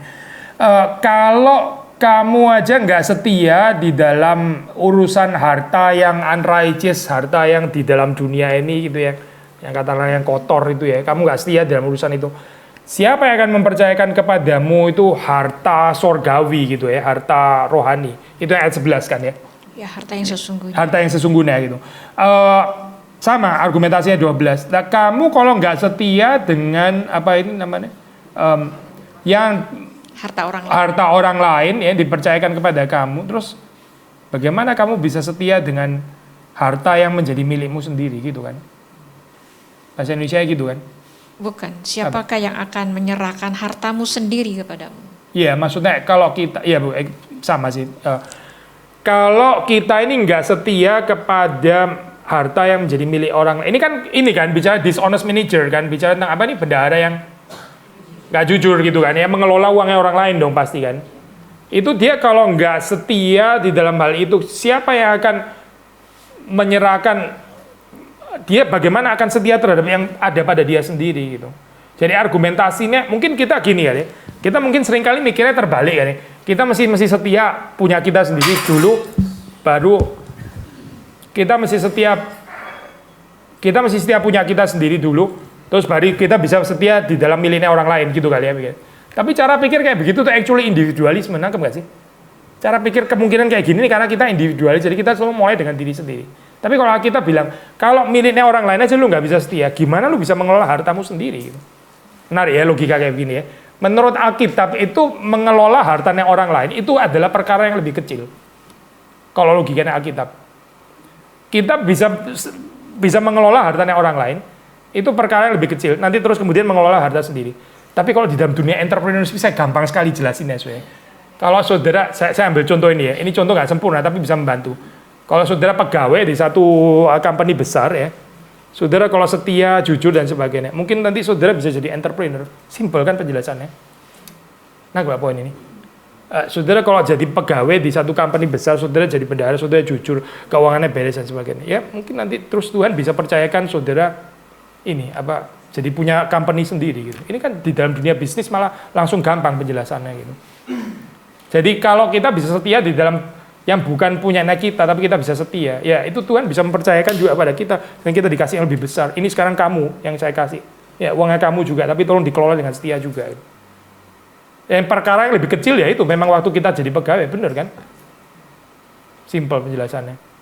Kalau kamu aja nggak setia di dalam urusan harta yang unrighteous, harta yang di dalam dunia ini gitu ya, yang katakanlah yang kotor itu ya, kamu nggak setia dalam urusan itu. Siapa yang akan mempercayakan kepadamu itu harta sorgawi gitu ya, harta rohani? Itu ayat 11 kan ya? Ya, harta yang sesungguhnya. Harta yang sesungguhnya gitu. Sama argumentasinya 12. Nah, kamu kalau nggak setia dengan yang harta orang lain ya dipercayakan kepada kamu, terus bagaimana kamu bisa setia dengan harta yang menjadi milikmu sendiri gitu kan? Bahasa Indonesia gitu kan? Bukan, siapakah yang akan menyerahkan hartamu sendiri kepadamu? Iya, maksudnya kalau kita, ya Bu, sama sih. Kalau kita ini nggak setia kepada harta yang menjadi milik orang, ini kan bicara dishonest manager kan, bicara tentang bendahara yang nggak jujur gitu kan, ya mengelola uangnya orang lain dong pasti kan. Itu dia kalau nggak setia di dalam hal itu, siapa yang akan menyerahkan dia, bagaimana akan setia terhadap yang ada pada dia sendiri gitu. Jadi argumentasinya mungkin kita gini ya, kita mungkin seringkali mikirnya terbalik ya, kita mesti setia punya kita sendiri dulu, baru kita mesti setia punya kita sendiri dulu. Terus baru kita bisa setia di dalam miliknya orang lain gitu kali ya. Tapi cara pikir kayak begitu tuh actually individualisme, nangkep gak sih? Cara pikir kemungkinan kayak gini nih karena kita individualis, jadi kita selalu mulai dengan diri sendiri. Tapi kalau kita bilang, kalau miliknya orang lain aja lu nggak bisa setia, gimana lu bisa mengelola hartamu sendiri? Gitu. Menarik ya logika kayak begini ya. Menurut Alkitab itu mengelola hartanya orang lain itu adalah perkara yang lebih kecil. Kalau logikanya Alkitab, kita bisa mengelola hartanya orang lain, itu perkara yang lebih kecil. Nanti terus kemudian mengelola harta sendiri. Tapi kalau di dalam dunia entrepreneurship saya gampang sekali jelasin ya, saudara. Kalau saudara, saya ambil contoh ini ya. Ini contoh nggak sempurna tapi bisa membantu. Kalau saudara pegawai di satu company besar ya, saudara kalau setia, jujur dan sebagainya, mungkin nanti saudara bisa jadi entrepreneur. Simple kan penjelasannya. Nah, berapa poin ini? Saudara kalau jadi pegawai di satu company besar, saudara jadi bendahara, saudara jujur, keuangannya beres dan sebagainya. Ya, mungkin nanti terus Tuhan bisa percayakan saudara jadi punya company sendiri gitu. Ini kan di dalam dunia bisnis malah langsung gampang penjelasannya gitu. Jadi kalau kita bisa setia di dalam yang bukan punyanya kita, tapi kita bisa setia, ya itu Tuhan bisa mempercayakan juga pada kita, dan kita dikasih yang lebih besar. Ini sekarang kamu yang saya kasih, ya uangnya kamu juga, tapi tolong dikelola dengan setia juga. Gitu. Yang perkara yang lebih kecil ya itu memang waktu kita jadi pegawai, bener kan? Simple penjelasannya.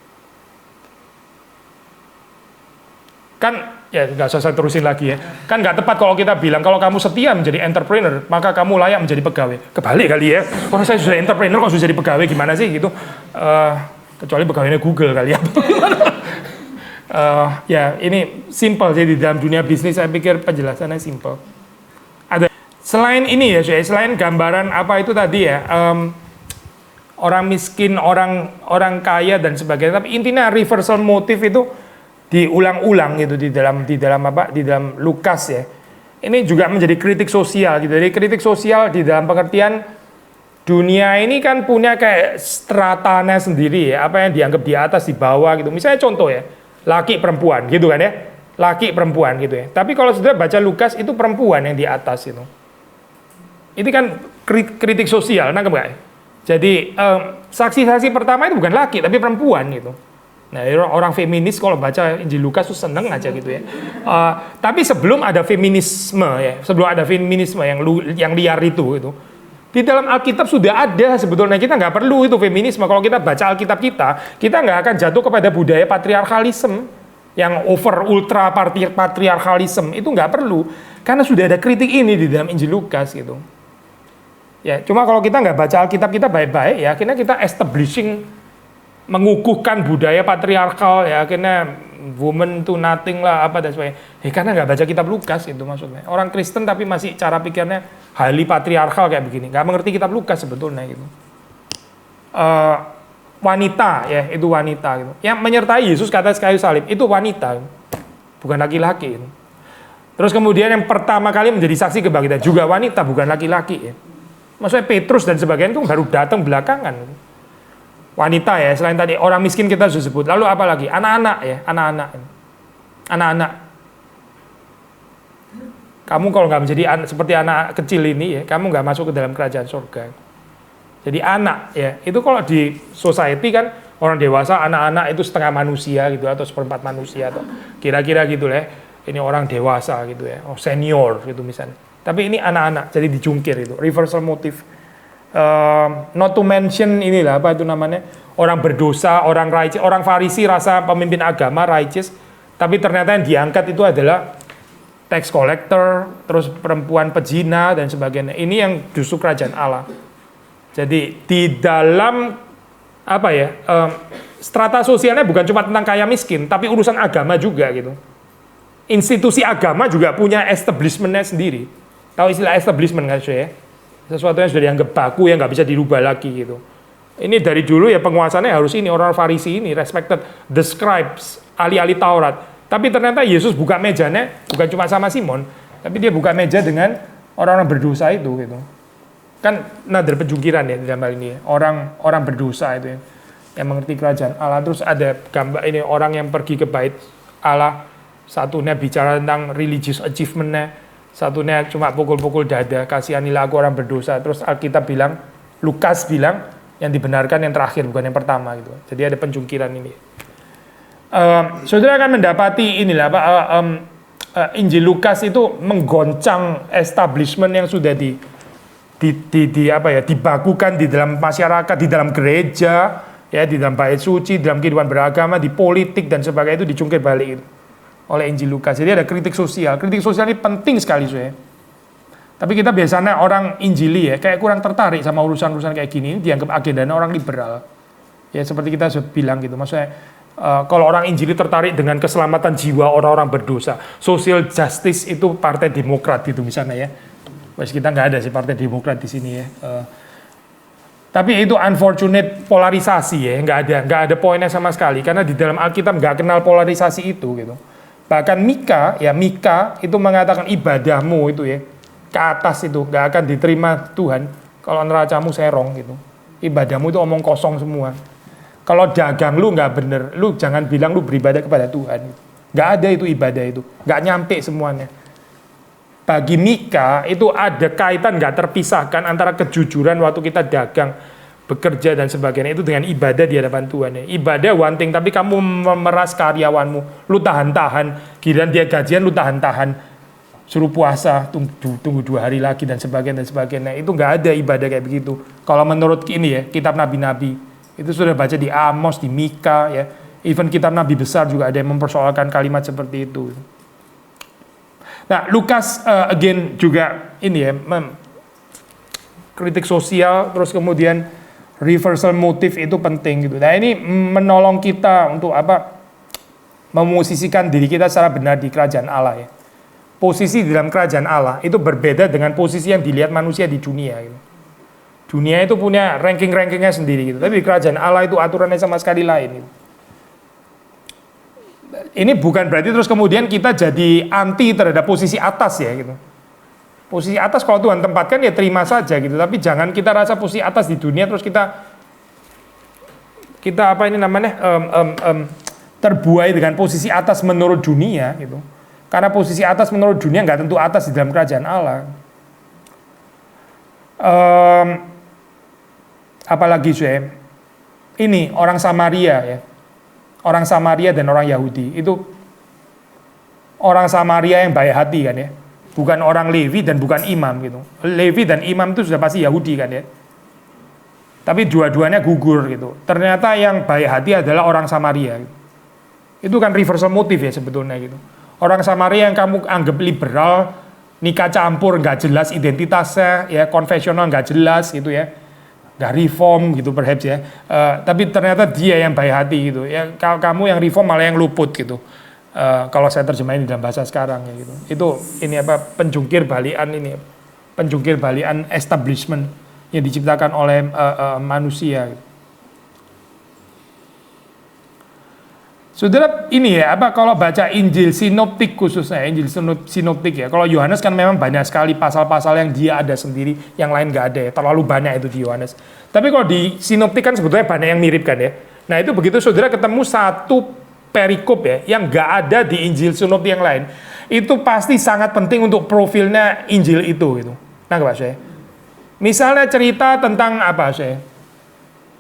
Kan ya nggak usah saya terusin lagi ya, kan nggak tepat kalau kita bilang kalau kamu setia menjadi entrepreneur maka kamu layak menjadi pegawai. Kebalik kali ya, orang saya sudah entrepreneur kok sudah jadi pegawai, gimana sih gitu. Kecuali pegawainya Google kali ya. Ya ini simple sih di dalam dunia bisnis, saya pikir penjelasannya simple. Ada selain ini ya, selain gambaran apa itu tadi ya, orang miskin, orang kaya dan sebagainya, tapi intinya reversal motif itu diulang-ulang gitu di dalam Lukas ya. Ini juga menjadi kritik sosial gitu. Jadi kritik sosial di dalam pengertian dunia ini kan punya kayak stratanya sendiri ya, apa yang dianggap di atas, di bawah gitu. Misalnya contoh ya, laki perempuan gitu kan ya. Laki perempuan gitu ya. Tapi kalau sudah baca Lukas itu perempuan yang di atas itu. Ini kan kritik sosial, nangkep nggak? Jadi saksi-saksi pertama itu bukan laki tapi perempuan gitu. Nah, orang feminis kalau baca Injil Lukas tuh seneng aja gitu ya. Tapi sebelum ada feminisme ya, sebelum ada feminisme yang liar itu, di dalam Alkitab sudah ada sebetulnya. Kita nggak perlu itu feminisme. Kalau kita baca Alkitab kita nggak akan jatuh kepada budaya patriarkalisme yang over ultra patriarkalisme, itu nggak perlu. Karena sudah ada kritik ini di dalam Injil Lukas gitu. Ya, cuma kalau kita nggak baca Alkitab kita baik-baik ya, akhirnya kita establishing, mengukuhkan budaya patriarkal ya, akhirnya woman to nothing lah apa dan sebagainya. Karena nggak baca kitab Lukas itu maksudnya. Orang Kristen tapi masih cara pikirnya highly patriarkal kayak begini, nggak mengerti kitab Lukas sebetulnya gitu. Wanita ya, itu wanita gitu. Yang menyertai Yesus kata kayu salib itu wanita, bukan laki-laki. Gitu. Terus kemudian yang pertama kali menjadi saksi kebangkitan juga wanita, bukan laki-laki. Ya. Maksudnya Petrus dan sebagainya itu baru datang belakangan. Wanita ya, selain tadi orang miskin kita sudah sebut. Lalu apa lagi? Anak-anak ya, anak-anak. Kamu kalau nggak menjadi seperti anak kecil ini ya, kamu nggak masuk ke dalam kerajaan surga. Jadi anak ya, itu kalau di society kan orang dewasa, anak-anak itu setengah manusia gitu atau seperempat manusia atau kira-kira gitu lah. Ini orang dewasa gitu ya, senior gitu misalnya. Tapi ini anak-anak, jadi dijungkir itu, reversal motive. Not to mention inilah apa itu namanya, orang berdosa, orang righteous, orang Farisi rasa pemimpin agama righteous, tapi ternyata yang diangkat itu adalah tax collector, terus perempuan pezina dan sebagainya. Ini yang justru kerajaan Allah. Jadi di dalam apa ya, strata sosialnya bukan cuma tentang kaya miskin, tapi urusan agama juga gitu. Institusi agama juga punya establishment-nya sendiri. Tahu istilah establishment kan ya? Sesuatu yang sudah dianggap baku yang nggak bisa dirubah lagi gitu. Ini dari dulu ya penguasanya harus ini, orang Farisi ini, respected, the scribes, ahli-ahli Taurat. Tapi ternyata Yesus buka mejanya bukan cuma sama Simon, tapi dia buka meja dengan orang-orang berdosa itu gitu. Kan nader penjungkiran ya dalam hal ini ya. Orang berdosa itu ya, yang mengerti kerajaan Allah. Terus ada gambar ini orang yang pergi ke bait Allah, satunya bicara tentang religious achievement-nya, satunya cuma pukul-pukul dada, kasihanilah aku orang berdosa. Terus Alkitab bilang, Lukas bilang yang dibenarkan yang terakhir bukan yang pertama gitu. Jadi ada penjungkiran ini. Saudara akan mendapati inilah Injil Lukas itu menggoncang establishment yang sudah dibakukan di dalam masyarakat, di dalam gereja, ya, di dalam bait suci, di dalam kehidupan beragama, di politik dan sebagainya, itu dicungkir balik itu oleh Injil Lukas. Jadi ada kritik sosial. Kritik sosial ini penting sekali, saya. Tapi kita biasanya orang Injili ya, kayak kurang tertarik sama urusan-urusan kayak gini. Ini dianggap agendanya orang liberal. Ya seperti kita sudah bilang gitu. Maksudnya kalau orang Injili tertarik dengan keselamatan jiwa orang-orang berdosa, social justice itu Partai Demokrat gitu misalnya ya. Wes kita nggak ada sih Partai Demokrat di sini ya. Tapi itu unfortunate polarisasi ya, nggak ada poinnya sama sekali. Karena di dalam Alkitab nggak kenal polarisasi itu gitu. Bahkan Mika itu mengatakan ibadahmu itu ya ke atas itu nggak akan diterima Tuhan kalau neracamu serong gitu. Ibadahmu itu omong kosong semua. Kalau dagang lu nggak bener, lu jangan bilang lu beribadah kepada Tuhan. Nggak ada itu ibadah itu, nggak nyampe semuanya. Bagi Mika itu ada kaitan nggak terpisahkan antara kejujuran waktu kita dagang, bekerja dan sebagainya itu dengan ibadah di hadapan Tuhan ya. Ibadah one thing, tapi kamu memeras karyawanmu, lu tahan-tahan, giliran dia gajian lu tahan-tahan, suruh puasa, tunggu 2 hari lagi dan sebagainya. Itu nggak ada ibadah kayak begitu. Kalau menurut ini ya, kitab nabi-nabi itu sudah baca di Amos, di Mika ya. Even kitab nabi besar juga ada yang mempersoalkan kalimat seperti itu. Nah, Lukas again juga ini ya, kritik sosial, terus kemudian reversal motif itu penting gitu. Nah, ini menolong kita untuk memosisikan diri kita secara benar di kerajaan Allah ya. Posisi di dalam kerajaan Allah itu berbeda dengan posisi yang dilihat manusia di dunia gitu. Dunia itu punya ranking-rankingnya sendiri gitu. Tapi di kerajaan Allah itu aturannya sama sekali lain gitu. Ini bukan berarti terus kemudian kita jadi anti terhadap posisi atas ya gitu. Posisi atas kalau Tuhan tempatkan ya terima saja gitu. Tapi jangan kita rasa posisi atas di dunia terus kita terbuai dengan posisi atas menurut dunia gitu. Karena posisi atas menurut dunia nggak tentu atas di dalam kerajaan Allah. Apalagi saya ini orang Samaria ya. Orang Samaria dan orang Yahudi itu orang Samaria yang baik hati kan ya, bukan orang Lewi dan bukan imam gitu. Lewi dan imam itu sudah pasti Yahudi kan ya, tapi dua-duanya gugur gitu. Ternyata yang baik hati adalah orang Samaria gitu. Itu kan reversal motif ya sebetulnya gitu. Orang Samaria yang kamu anggap liberal, nikah campur, nggak jelas identitasnya, ya konfesional nggak jelas gitu ya, nggak reform gitu perhaps ya. Tapi ternyata dia yang baik hati gitu. Ya kamu yang reform malah yang luput gitu. Kalau saya terjemahin di dalam bahasa sekarang ya gitu. Itu ini apa penjungkir balikan ini, penjungkir balikan establishment yang diciptakan oleh manusia. Gitu. Saudara ini ya apa kalau baca Injil sinoptik khususnya Injil sinoptik ya. Kalau Yohanes kan memang banyak sekali pasal-pasal yang dia ada sendiri, yang lain nggak ada ya. Terlalu banyak itu di Yohanes. Tapi kalau di sinoptik kan sebetulnya banyak yang mirip kan ya. Nah itu begitu saudara ketemu satu perikop ya yang nggak ada di Injil sinoptik yang lain, itu pasti sangat penting untuk profilnya Injil itu gitu. Nah Pak saya. Misalnya cerita tentang apa saya?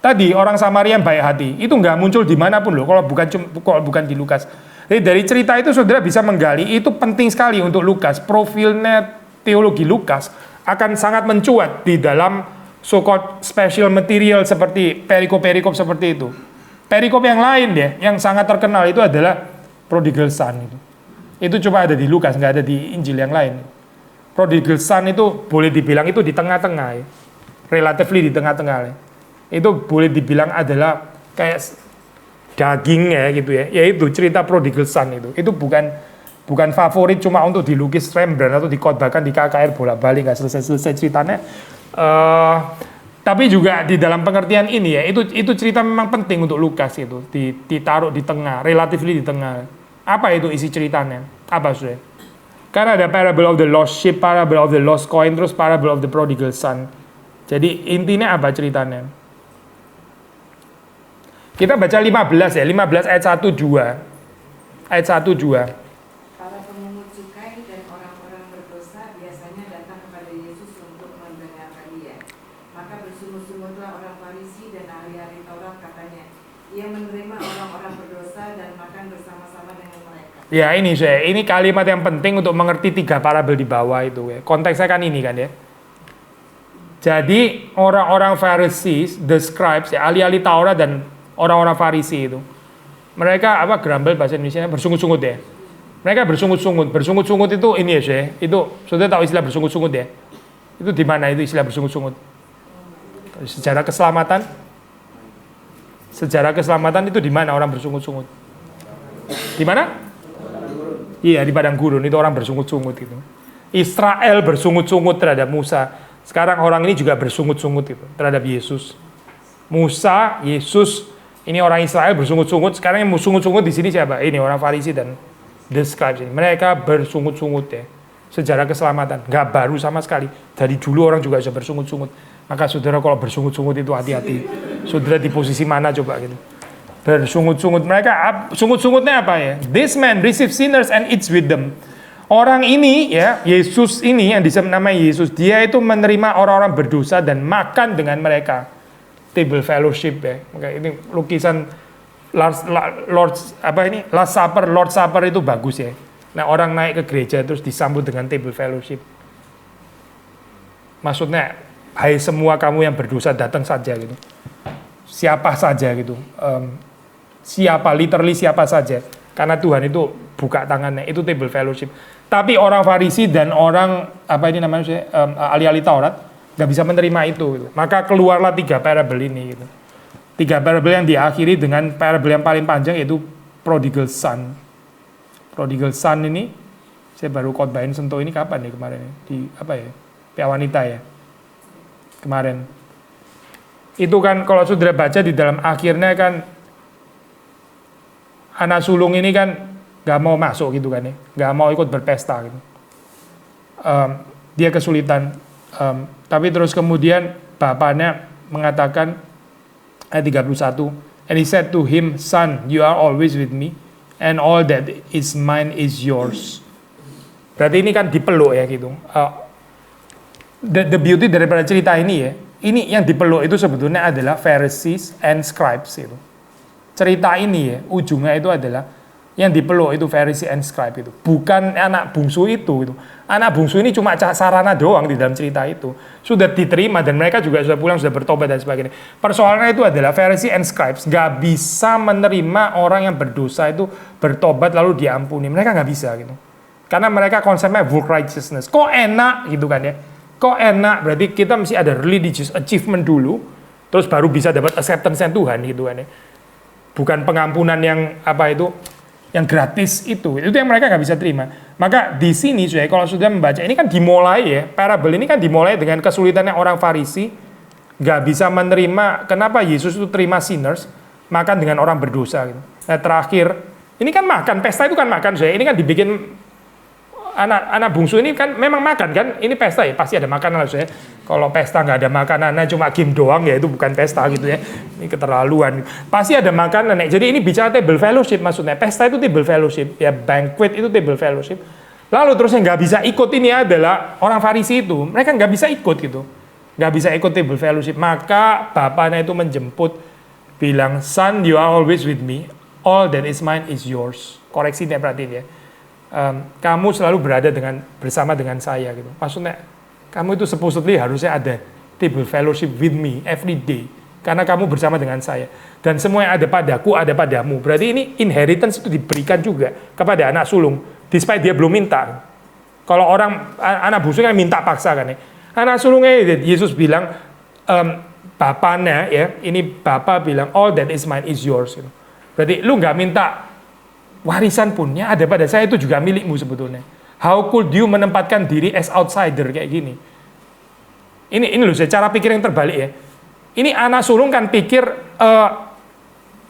Tadi orang Samaria yang baik hati itu nggak muncul dimanapun loh kalau bukan di Lukas. Jadi dari cerita itu saudara bisa menggali itu penting sekali untuk Lukas. Profilnya teologi Lukas akan sangat mencuat di dalam so-called special material seperti perikop-perikop seperti itu. Perikop yang lain ya yang sangat terkenal itu adalah prodigal son itu. Itu cuma ada di Lukas, nggak ada di Injil yang lain. Prodigal son itu boleh dibilang itu di tengah-tengah ya. Relatively di tengah-tengah ya. Itu boleh dibilang adalah kayak daging ya gitu ya, yaitu cerita prodigal son itu bukan favorit cuma untuk dilukis Rembrandt atau dikhotbahkan di KKR bolak-balik nggak selesai ceritanya, tapi juga di dalam pengertian ini ya itu cerita memang penting untuk Lukas itu ditaruh di tengah, relatively di tengah. Apa itu isi ceritanya? Apa sudah? Karena ada parable of the lost sheep, parable of the lost coin, terus parable of the prodigal son. Jadi intinya apa ceritanya? Kita baca 15 ya, 15 ayat 1-2. Ayat 1-2. Para pemungut cukai dan orang-orang berdosa biasanya datang kepada Yesus untuk mendengarkan dia. Maka bersungut-sungutlah orang Farisi dan ahli-ahli Taurat katanya, ia menerima orang-orang berdosa dan makan bersama-sama dengan mereka. Ya ini kalimat yang penting untuk mengerti 3 parabel di bawah itu ya. Konteksnya kan ini kan ya. Jadi orang-orang Farisi, the scribes, ya, ahli-ahli Taurat dan orang-orang Farisi itu, mereka grumble bahasa Indonesia bersungut-sungut ya. Mereka bersungut-sungut itu ini ya, saya. Itu sudah tahu istilah bersungut-sungut ya. Itu di mana itu istilah bersungut-sungut? Sejarah keselamatan itu di mana orang bersungut-sungut? Di mana? Iya di padang gurun itu orang bersungut-sungut itu. Israel bersungut-sungut terhadap Musa. Sekarang orang ini juga bersungut-sungut itu terhadap Yesus. Musa, Yesus. Ini orang Israel bersungut-sungut. Sekarang yang bersungut-sungut di sini siapa? Ini orang Farisi dan the scribes ini. Mereka bersungut-sungut ya. Sejarah keselamatan nggak baru sama sekali. Dari dulu orang juga bisa bersungut-sungut. Maka saudara kalau bersungut-sungut itu hati-hati. Saudara di posisi mana coba gitu? Bersungut-sungut. Mereka sungut-sungutnya apa ya? This man receive sinners and eats with them. Orang ini ya, Yesus ini yang dinamai Yesus, dia itu menerima orang-orang berdosa dan makan dengan mereka. Table fellowship ya. Ini lukisan Last Supper itu bagus ya. Nah, orang naik ke gereja terus disambut dengan table fellowship. Maksudnya, hai semua kamu yang berdosa datang saja gitu. Siapa saja gitu. Literally siapa saja. Karena Tuhan itu buka tangannya, itu table fellowship. Tapi orang Farisi dan orang ahli-ahli Taurat nggak bisa menerima itu gitu. Maka keluarlah 3 parable ini gitu. 3 parable yang diakhiri dengan parable yang paling panjang yaitu prodigal son. Prodigal son ini saya baru khotbahin sentuh ini kapan nih kemarin di Pia Wanita ya kemarin. Itu kan kalau saudara baca di dalam akhirnya kan anak sulung ini kan nggak mau masuk gitu kan ya, nggak mau ikut berpesta gitu. Dia kesulitan. Tapi terus kemudian bapaknya mengatakan ayat 31, and he said to him, son, you are always with me, and all that is mine is yours. Berarti ini kan dipeluk ya gitu. The beauty daripada cerita ini ya, ini yang dipeluk itu sebetulnya adalah Pharisees and Scribes itu. Cerita ini ya, ujungnya itu adalah yang dipeluk itu Pharisee and Scribe itu, bukan anak bungsu itu. Anak bungsu ini cuma sarana doang di dalam cerita itu. Sudah diterima dan mereka juga sudah pulang, sudah bertobat dan sebagainya. Persoalannya itu adalah Pharisee and Scribes nggak bisa menerima orang yang berdosa itu bertobat lalu diampuni. Mereka nggak bisa gitu. Karena mereka konsepnya work righteousness. Kok enak gitu kan ya. Kok enak, berarti kita mesti ada religious achievement dulu, terus baru bisa dapat acceptance Tuhan gitu kan ya. Bukan pengampunan yang apa itu, yang gratis itu yang mereka nggak bisa terima. Maka di sini kalau sudah membaca ini kan dimulai ya, parable ini kan dimulai dengan kesulitannya orang Farisi, nggak bisa menerima kenapa Yesus itu terima sinners, makan dengan orang berdosa gitu. Nah terakhir, ini kan makan, pesta itu kan makan ini kan dibikin anak bungsu ini kan memang makan kan, ini pesta ya, pasti ada makanan lah Kalau pesta nggak ada makanannya cuma game doang ya itu bukan pesta gitu ya, ini keterlaluan. Pasti ada makanan. Jadi ini bicara table fellowship maksudnya, pesta itu table fellowship, ya banquet itu table fellowship. Lalu terus yang nggak bisa ikut ini adalah orang Farisi itu, mereka nggak bisa ikut gitu, nggak bisa ikut table fellowship. Maka bapaknya itu menjemput, bilang, son you are always with me, all that is mine is yours. Koreksinya perhatiin ya. Kamu selalu berada bersama dengan saya gitu. Maksudnya kamu itu supposedly harusnya ada table fellowship with me every day karena kamu bersama dengan saya dan semua yang ada padaku ada padamu. Berarti ini inheritance itu diberikan juga kepada anak sulung despite dia belum minta. Kalau orang anak bungsu kan minta paksa kan ya. Anak sulungnya Yesus bilang bapaknya ya, ini bapak bilang all that is mine is yours gitu. Berarti lu nggak minta warisan pun ya ada pada saya, itu juga milikmu sebetulnya. How could you menempatkan diri as outsider kayak gini? Ini loh cara pikir yang terbalik ya. Ini anak sulung kan pikir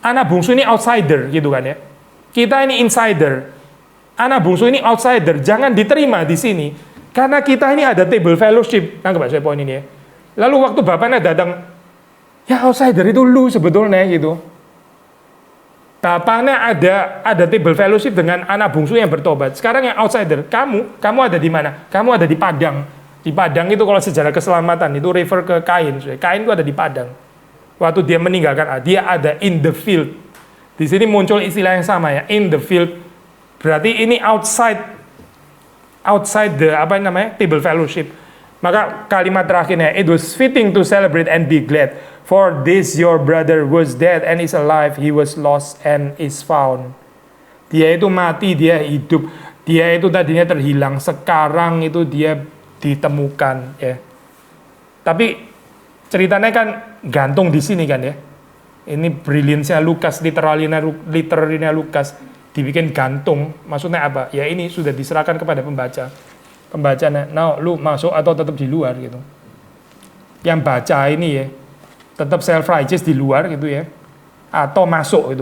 anak bungsu ini outsider gitu kan ya. Kita ini insider. Anak bungsu ini outsider, jangan diterima di sini. Karena kita ini ada table fellowship. Nangkep saya poin ini ya. Lalu waktu bapaknya datang, ya outsider itu lu sebetulnya gitu. Bapaknya ada table fellowship dengan anak bungsu yang bertobat. Sekarang yang outsider, kamu ada di mana? Kamu ada di padang. Di padang itu kalau sejarah keselamatan itu refer ke Kain. Kain itu ada di padang. Waktu dia meninggalkan, dia ada in the field. Di sini muncul istilah yang sama ya, in the field. Berarti ini outside the table fellowship. Maka kalimat terakhirnya, it was fitting to celebrate and be glad. For this your brother was dead and is alive, he was lost and is found. Dia itu mati, dia hidup. Dia itu tadinya terhilang, sekarang itu dia ditemukan ya. Tapi ceritanya kan gantung di sini kan ya. Ini brilliance-nya Lukas, literarinya Lukas dibikin gantung. Maksudnya apa? Ya ini sudah diserahkan kepada pembaca. Pembacanya, now lu masuk atau tetap di luar gitu. Yang baca ini ya tetap self-righteous di luar gitu ya, atau masuk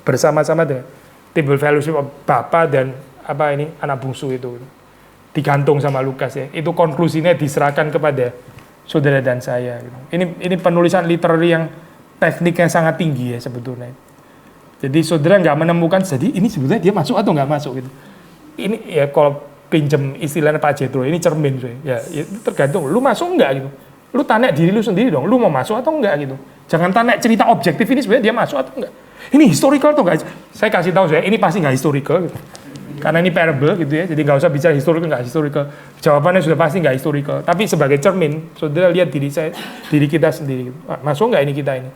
bersama-sama dengan table fellowship Bapa dan anak bungsu itu digantung sama Lukas ya. Itu konklusinya diserahkan kepada saudara dan saya gitu. Ini penulisan literary yang tekniknya sangat tinggi ya sebetulnya. Jadi saudara nggak menemukan jadi ini sebetulnya dia masuk atau nggak masuk gitu. Ini ya kalau pinjem istilahnya Pak Jetro, ini cermin ya tergantung lu masuk nggak gitu. Lu tanya diri lu sendiri dong, lu mau masuk atau enggak gitu. Jangan tanya cerita objektif ini sebenarnya dia masuk atau enggak. Ini historical atau enggak? Saya kasih tahu ini pasti enggak historical gitu. Karena ini parable gitu ya, jadi enggak usah bicara historical enggak historical. Jawabannya sudah pasti enggak historical. Tapi sebagai cermin, saudara lihat diri kita sendiri gitu. Masuk enggak ini kita ini?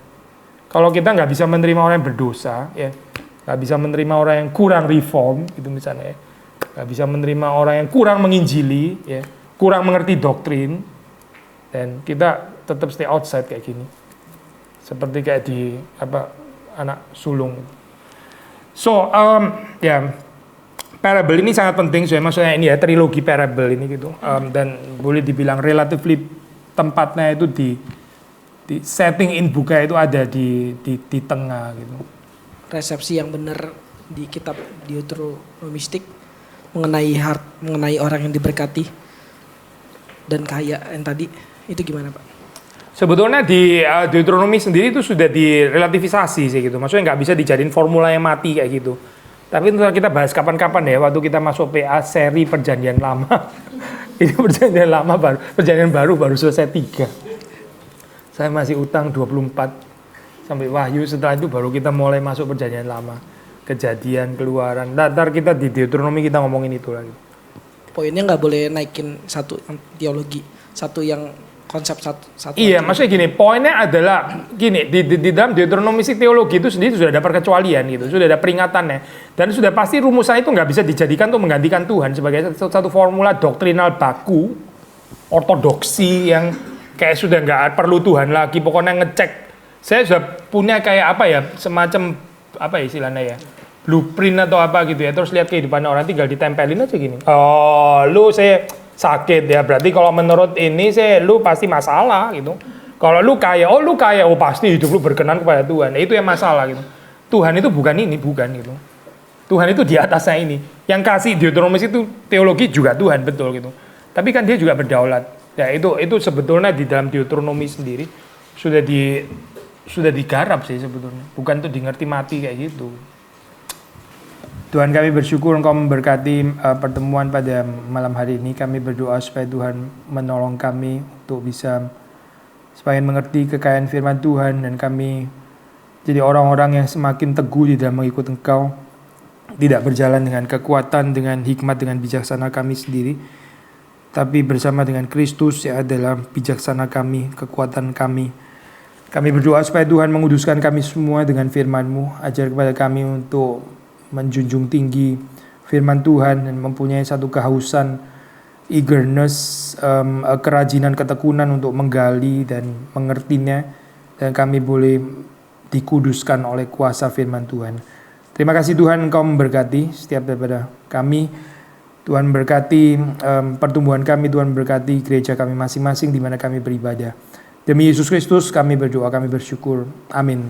Kalau kita enggak bisa menerima orang yang berdosa ya, enggak bisa menerima orang yang kurang reform gitu misalnya ya. Enggak bisa menerima orang yang kurang menginjili ya, kurang mengerti doktrin. Dan kita tetap stay outside kayak gini, seperti kayak di anak sulung. So parable ini sangat penting. Maksudnya ini ya trilogi parable ini gitu. Dan boleh dibilang relatively tempatnya itu di setting in buka itu ada di tengah gitu. Resepsi yang benar di kitab Deuteronomistik mengenai orang yang diberkati dan kaya yang tadi. Itu gimana Pak? Sebetulnya di Deuteronomi sendiri itu sudah direlativisasi sih gitu. Maksudnya nggak bisa dijadiin formula yang mati kayak gitu. Tapi ntar kita bahas kapan-kapan ya, waktu kita masuk PA seri perjanjian lama. Ini perjanjian baru selesai 3. Saya masih utang 24 sampai Wahyu, setelah itu baru kita mulai masuk perjanjian lama. Kejadian, keluaran. Ntar kita di Deuteronomi kita ngomongin itu lagi. Poinnya nggak boleh naikin satu teologi, satu yang konsep satu Iya, aja. maksudnya gini, poinnya adalah gini, di dalam Deuteronomistik teologi itu sendiri sudah ada perkecualian gitu, sudah ada peringatannya, dan sudah pasti rumusan itu nggak bisa dijadikan untuk menggantikan Tuhan sebagai satu formula doktrinal baku, ortodoksi yang kayak sudah nggak perlu Tuhan lagi, pokoknya ngecek. Saya sudah punya kayak apa ya, semacam apa istilahnya ya, blueprint atau apa gitu ya, terus lihat kehidupan orang tinggal ditempelin aja gini. Oh, lu saya sakit ya, berarti kalau menurut ini sih lu pasti masalah gitu. Kalau lu kaya, oh pasti hidup lu berkenan kepada Tuhan. Nah, itu yang masalah gitu. Tuhan itu bukan ini, bukan gitu. Tuhan itu di atasnya ini. Yang kasih Deuteronomis itu teologi juga Tuhan, betul gitu. Tapi kan dia juga berdaulat. Ya itu sebetulnya di dalam Deuteronomi sendiri sudah digarap sih sebetulnya. Bukan tuh di ngerti mati kayak gitu. Tuhan, kami bersyukur Engkau memberkati pertemuan pada malam hari ini. Kami berdoa supaya Tuhan menolong kami untuk bisa supaya mengerti kekayaan firman Tuhan, dan kami jadi orang-orang yang semakin teguh di dalam mengikut Engkau, tidak berjalan dengan kekuatan, dengan hikmat, dengan bijaksana kami sendiri, tapi bersama dengan Kristus yang adalah bijaksana kami, kekuatan kami. Kami berdoa supaya Tuhan menguduskan kami semua dengan firman-Mu. Ajar kepada kami untuk menjunjung tinggi firman Tuhan dan mempunyai satu kehausan, eagerness, kerajinan, ketekunan untuk menggali dan mengertinya, dan kami boleh dikuduskan oleh kuasa firman Tuhan. Terima kasih Tuhan, Engkau memberkati setiap daripada kami. Tuhan berkati pertumbuhan kami, Tuhan berkati gereja kami masing-masing di mana kami beribadah. Demi Yesus Kristus kami berdoa, kami bersyukur. Amin.